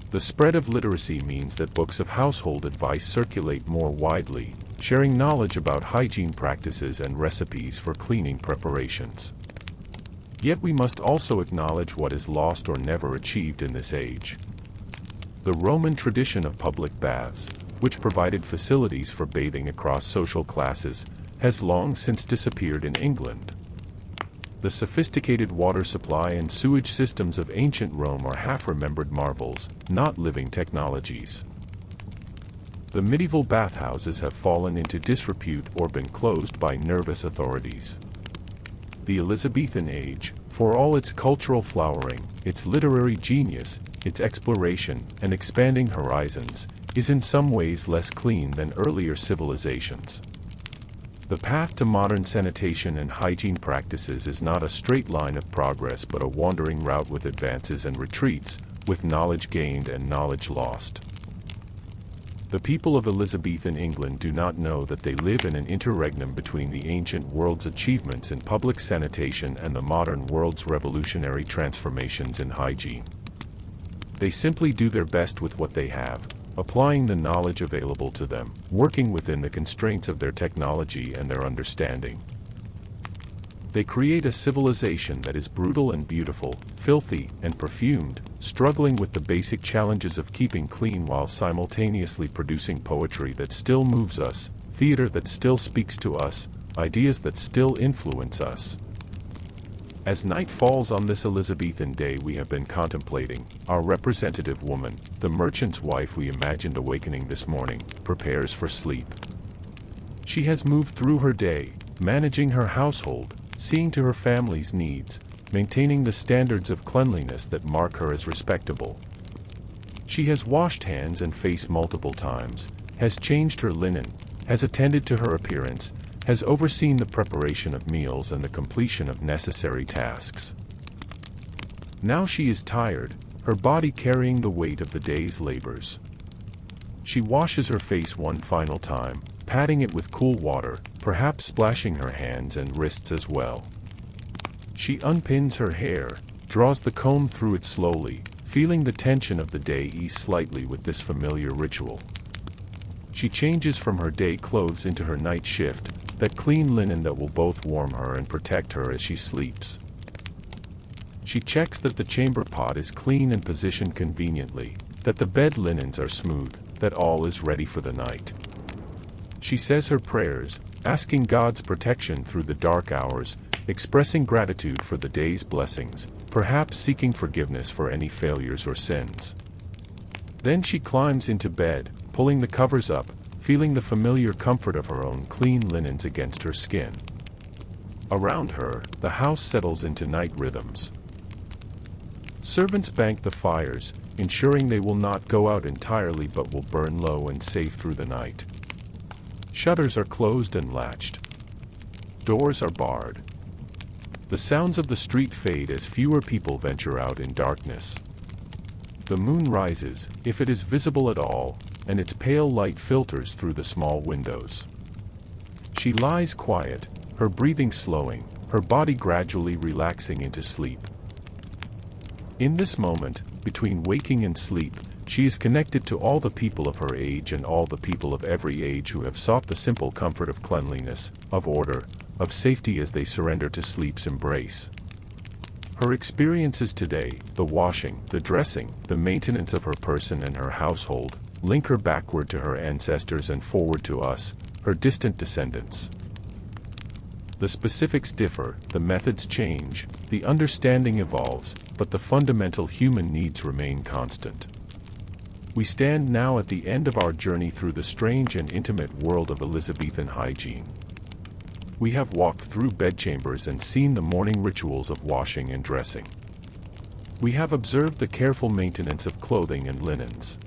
[SPEAKER 1] The spread of literacy means that books of household advice circulate more widely, sharing knowledge about hygiene practices and recipes for cleaning preparations. Yet we must also acknowledge what is lost or never achieved in this age. The Roman tradition of public baths, which provided facilities for bathing across social classes, has long since disappeared in England. The sophisticated water supply and sewage systems of ancient Rome are half-remembered marvels, not living technologies. The medieval bathhouses have fallen into disrepute or been closed by nervous authorities. The Elizabethan age, for all its cultural flowering, its literary genius, its exploration and expanding horizons, is in some ways less clean than earlier civilizations. The path to modern sanitation and hygiene practices is not a straight line of progress but a wandering route with advances and retreats, with knowledge gained and knowledge lost. The people of Elizabethan England do not know that they live in an interregnum between the ancient world's achievements in public sanitation and the modern world's revolutionary transformations in hygiene. They simply do their best with what they have, applying the knowledge available to them, working within the constraints of their technology and their understanding. They create a civilization that is brutal and beautiful, filthy and perfumed, struggling with the basic challenges of keeping clean while simultaneously producing poetry that still moves us, theater that still speaks to us, ideas that still influence us. As night falls on this Elizabethan day we have been contemplating, our representative woman, the merchant's wife we imagined awakening this morning, prepares for sleep. She has moved through her day, managing her household, seeing to her family's needs, maintaining the standards of cleanliness that mark her as respectable. She has washed hands and face multiple times, has changed her linen, has attended to her appearance, has overseen the preparation of meals and the completion of necessary tasks. Now she is tired, her body carrying the weight of the day's labors. She washes her face one final time, patting it with cool water, perhaps splashing her hands and wrists as well. She unpins her hair, draws the comb through it slowly, feeling the tension of the day ease slightly with this familiar ritual. She changes from her day clothes into her night shift, that clean linen that will both warm her and protect her as she sleeps. She checks that the chamber pot is clean and positioned conveniently, that the bed linens are smooth, that all is ready for the night. She says her prayers, asking God's protection through the dark hours, expressing gratitude for the day's blessings, perhaps seeking forgiveness for any failures or sins. Then she climbs into bed, pulling the covers up, feeling the familiar comfort of her own clean linens against her skin. Around her, the house settles into night rhythms. Servants bank the fires, ensuring they will not go out entirely but will burn low and safe through the night. Shutters are closed and latched. Doors are barred. The sounds of the street fade as fewer people venture out in darkness. The moon rises, if it is visible at all, and its pale light filters through the small windows. She lies quiet, her breathing slowing, her body gradually relaxing into sleep. In this moment, between waking and sleep, she is connected to all the people of her age and all the people of every age who have sought the simple comfort of cleanliness, of order, of safety as they surrender to sleep's embrace. Her experiences today, the washing, the dressing, the maintenance of her person and her household, link her backward to her ancestors and forward to us, her distant descendants. The specifics differ, the methods change, the understanding evolves, but the fundamental human needs remain constant. We stand now at the end of our journey through the strange and intimate world of Elizabethan hygiene. We have walked through bedchambers and seen the morning rituals of washing and dressing. We have observed the careful maintenance of clothing and linens.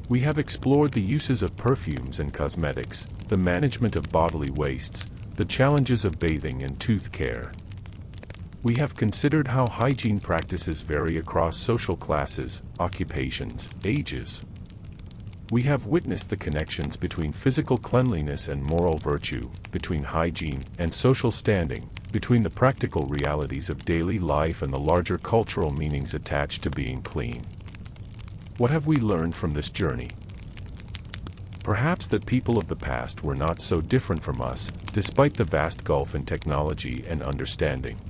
[SPEAKER 1] We have explored the uses of perfumes and cosmetics, the management of bodily wastes, the challenges of bathing and tooth care. We have considered how hygiene practices vary across social classes, occupations, ages. We have witnessed the connections between physical cleanliness and moral virtue, between hygiene and social standing, between the practical realities of daily life and the larger cultural meanings attached to being clean. What have we learned from this journey? Perhaps that people of the past were not so different from us, despite the vast gulf in technology and understanding.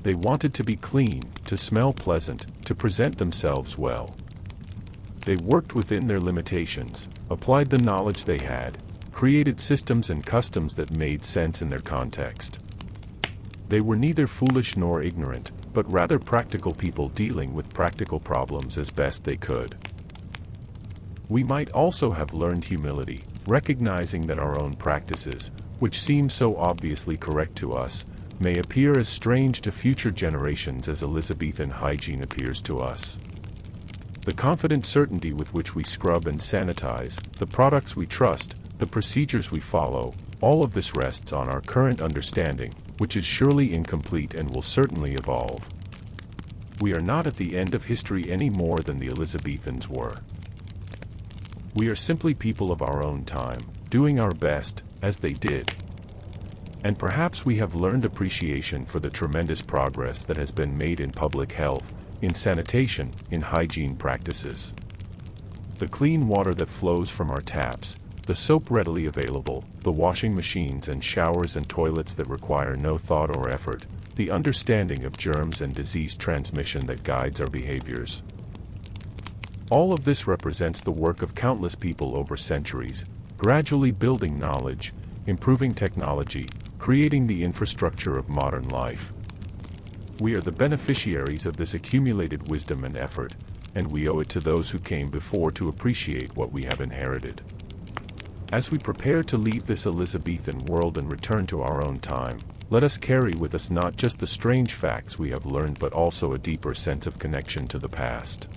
[SPEAKER 1] They wanted to be clean, to smell pleasant, to present themselves well. They worked within their limitations, applied the knowledge they had, created systems and customs that made sense in their context. They were neither foolish nor ignorant, but rather practical people dealing with practical problems as best they could. We might also have learned humility, recognizing that our own practices, which seem so obviously correct to us, may appear as strange to future generations as Elizabethan hygiene appears to us. The confident certainty with which we scrub and sanitize, the products we trust, the procedures we follow, all of this rests on our current understanding, which is surely incomplete and will certainly evolve. We are not at the end of history any more than the Elizabethans were. We are simply people of our own time, doing our best, as they did. And perhaps we have learned appreciation for the tremendous progress that has been made in public health, in sanitation, in hygiene practices. The clean water that flows from our taps, the soap readily available, the washing machines and showers and toilets that require no thought or effort, the understanding of germs and disease transmission that guides our behaviors. All of this represents the work of countless people over centuries, gradually building knowledge, improving technology, creating the infrastructure of modern life. We are the beneficiaries of this accumulated wisdom and effort, and we owe it to those who came before to appreciate what we have inherited. As we prepare to leave this Elizabethan world and return to our own time, let us carry with us not just the strange facts we have learned but also a deeper sense of connection to the past.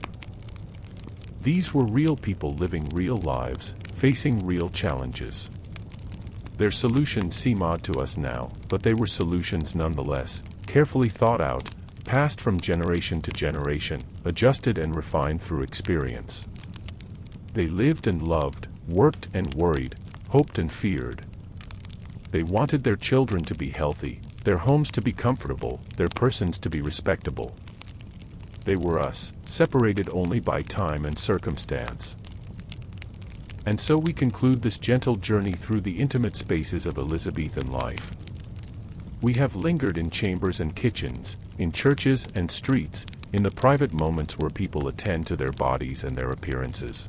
[SPEAKER 1] These were real people living real lives, facing real challenges. Their solutions seem odd to us now, but they were solutions nonetheless, carefully thought out, passed from generation to generation, adjusted and refined through experience. They lived and loved, worked and worried, hoped and feared. They wanted their children to be healthy, their homes to be comfortable, their persons to be respectable. They were us, separated only by time and circumstance. And so we conclude this gentle journey through the intimate spaces of Elizabethan life. We have lingered in chambers and kitchens, in churches and streets, in the private moments where people attend to their bodies and their appearances.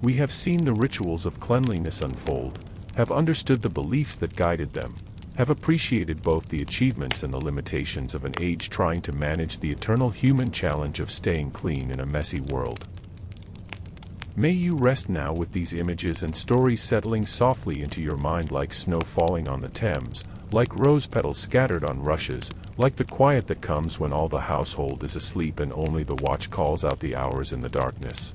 [SPEAKER 1] We have seen the rituals of cleanliness unfold, have understood the beliefs that guided them, have appreciated both the achievements and the limitations of an age trying to manage the eternal human challenge of staying clean in a messy world. May you rest now with these images and stories settling softly into your mind like snow falling on the Thames, like rose petals scattered on rushes, like the quiet that comes when all the household is asleep and only the watch calls out the hours in the darkness.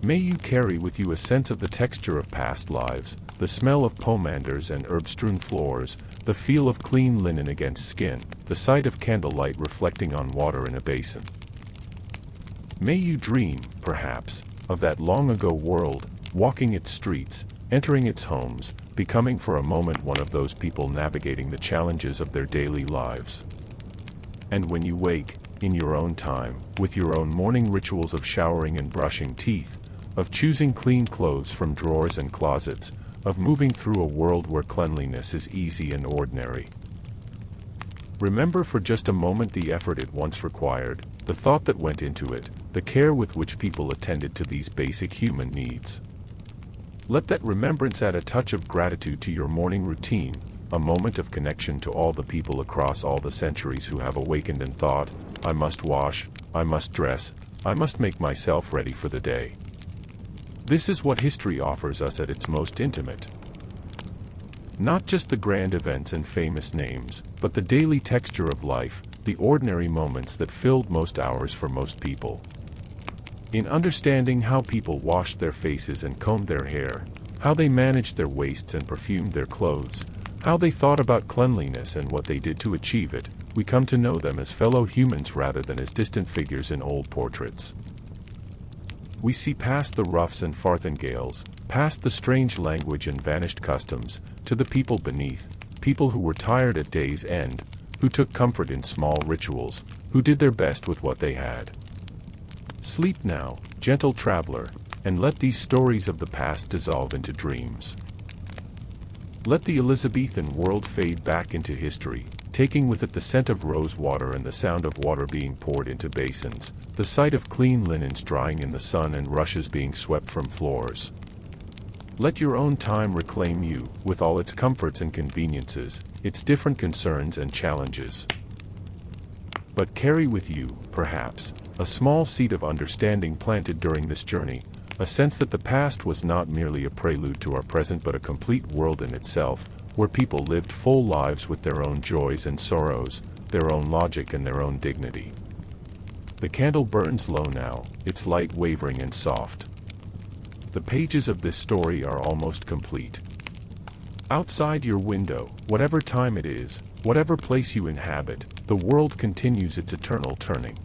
[SPEAKER 1] May you carry with you a sense of the texture of past lives, the smell of pomanders and herb-strewn floors, the feel of clean linen against skin, the sight of candlelight reflecting on water in a basin. May you dream, perhaps, of that long-ago world, walking its streets, entering its homes, becoming for a moment one of those people navigating the challenges of their daily lives. And when you wake, in your own time, with your own morning rituals of showering and brushing teeth, of choosing clean clothes from drawers and closets, of moving through a world where cleanliness is easy and ordinary. Remember for just a moment the effort it once required, the thought that went into it, the care with which people attended to these basic human needs. Let that remembrance add a touch of gratitude to your morning routine, a moment of connection to all the people across all the centuries who have awakened and thought, I must wash, I must dress, I must make myself ready for the day. This is what history offers us at its most intimate. Not just the grand events and famous names, but the daily texture of life, the ordinary moments that filled most hours for most people. In understanding how people washed their faces and combed their hair, how they managed their waists and perfumed their clothes, how they thought about cleanliness and what they did to achieve it, we come to know them as fellow humans rather than as distant figures in old portraits. We see past the ruffs and farthingales, past the strange language and vanished customs, to the people beneath, people who were tired at day's end, who took comfort in small rituals, who did their best with what they had. Sleep now, gentle traveler, and let these stories of the past dissolve into dreams. Let the Elizabethan world fade back into history, taking with it the scent of rose water and the sound of water being poured into basins, the sight of clean linens drying in the sun and rushes being swept from floors. Let your own time reclaim you, with all its comforts and conveniences, its different concerns and challenges. But carry with you, perhaps, a small seed of understanding planted during this journey, a sense that the past was not merely a prelude to our present but a complete world in itself, where people lived full lives with their own joys and sorrows, their own logic and their own dignity. The candle burns low now, its light wavering and soft. The pages of this story are almost complete. Outside your window, whatever time it is, whatever place you inhabit, the world continues its eternal turning.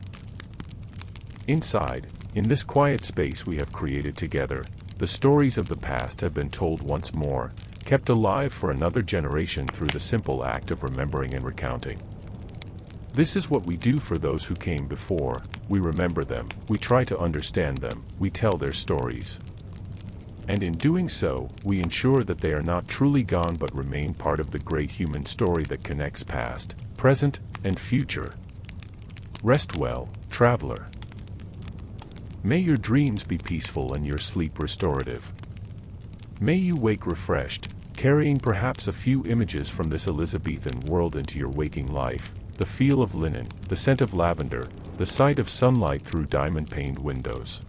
[SPEAKER 1] Inside, in this quiet space we have created together, the stories of the past have been told once more, kept alive for another generation through the simple act of remembering and recounting. This is what we do for those who came before. We remember them, we try to understand them, we tell their stories. And in doing so, we ensure that they are not truly gone but remain part of the great human story that connects past, present, and future. Rest well, traveler. May your dreams be peaceful and your sleep restorative. May you wake refreshed, carrying perhaps a few images from this Elizabethan world into your waking life, the feel of linen, the scent of lavender, the sight of sunlight through diamond-paned windows.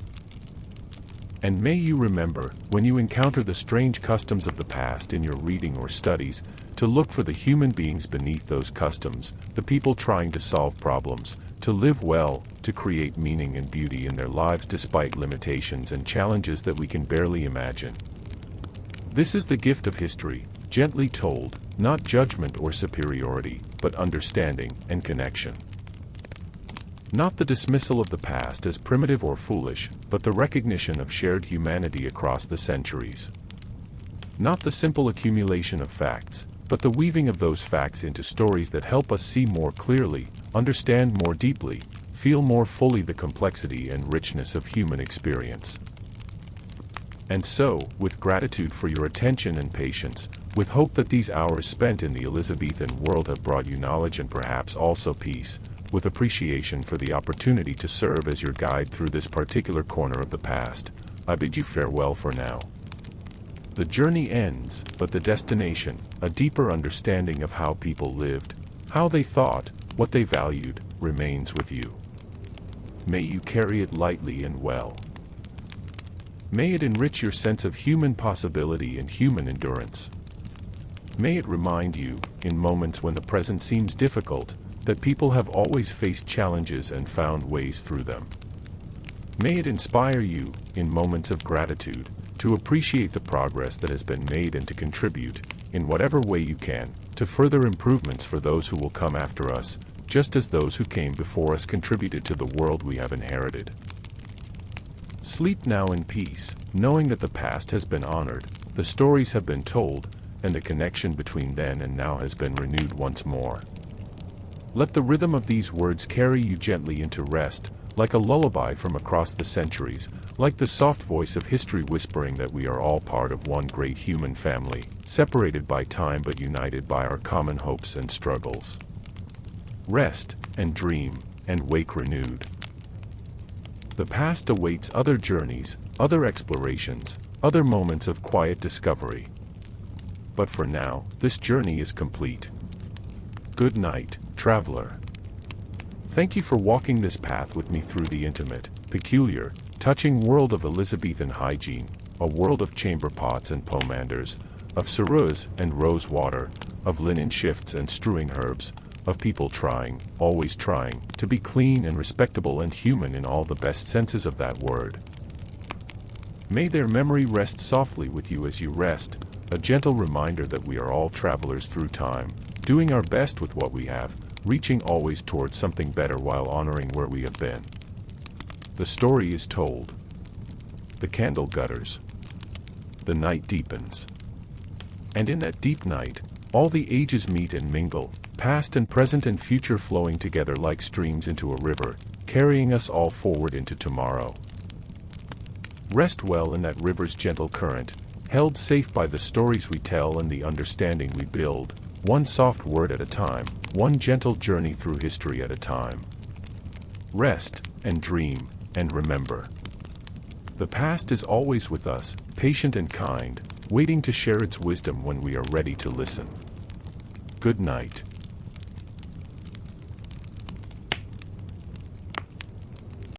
[SPEAKER 1] And may you remember, when you encounter the strange customs of the past in your reading or studies, to look for the human beings beneath those customs, the people trying to solve problems, to live well, to create meaning and beauty in their lives despite limitations and challenges that we can barely imagine. This is the gift of history, gently told, not judgment or superiority, but understanding and connection. Not the dismissal of the past as primitive or foolish, but the recognition of shared humanity across the centuries. Not the simple accumulation of facts, but the weaving of those facts into stories that help us see more clearly, understand more deeply, feel more fully the complexity and richness of human experience. And so, with gratitude for your attention and patience, with hope that these hours spent in the Elizabethan world have brought you knowledge and perhaps also peace, with appreciation for the opportunity to serve as your guide through this particular corner of the past, I bid you farewell for now. The journey ends, but the destination, a deeper understanding of how people lived, how they thought, what they valued, remains with you. May you carry it lightly and well. May it enrich your sense of human possibility and human endurance. May it remind you, in moments when the present seems difficult, that people have always faced challenges and found ways through them. May it inspire you, in moments of gratitude, to appreciate the progress that has been made and to contribute, in whatever way you can, to further improvements for those who will come after us, just as those who came before us contributed to the world we have inherited. Sleep now in peace, knowing that the past has been honored, the stories have been told, and the connection between then and now has been renewed once more. Let the rhythm of these words carry you gently into rest, like a lullaby from across the centuries, like the soft voice of history whispering that we are all part of one great human family, separated by time but united by our common hopes and struggles. Rest, and dream, and wake renewed. The past awaits other journeys, other explorations, other moments of quiet discovery. But for now, this journey is complete. Good night, traveler. Thank you for walking this path with me through the intimate, peculiar, touching world of Elizabethan hygiene, a world of chamber pots and pomanders, of ceruse and rose water, of linen shifts and strewing herbs, of people trying, always trying, to be clean and respectable and human in all the best senses of that word. May their memory rest softly with you as you rest, a gentle reminder that we are all travelers through time, doing our best with what we have, reaching always towards something better while honoring where we have been. The story is told. The candle gutters. The night deepens. And in that deep night, all the ages meet and mingle, past and present and future flowing together like streams into a river, carrying us all forward into tomorrow. Rest well in that river's gentle current, held safe by the stories we tell and the understanding we build, one soft word at a time, one gentle journey through history at a time. Rest, and dream, and remember. The past is always with us, patient and kind, waiting to share its wisdom when we are ready to listen. Good night.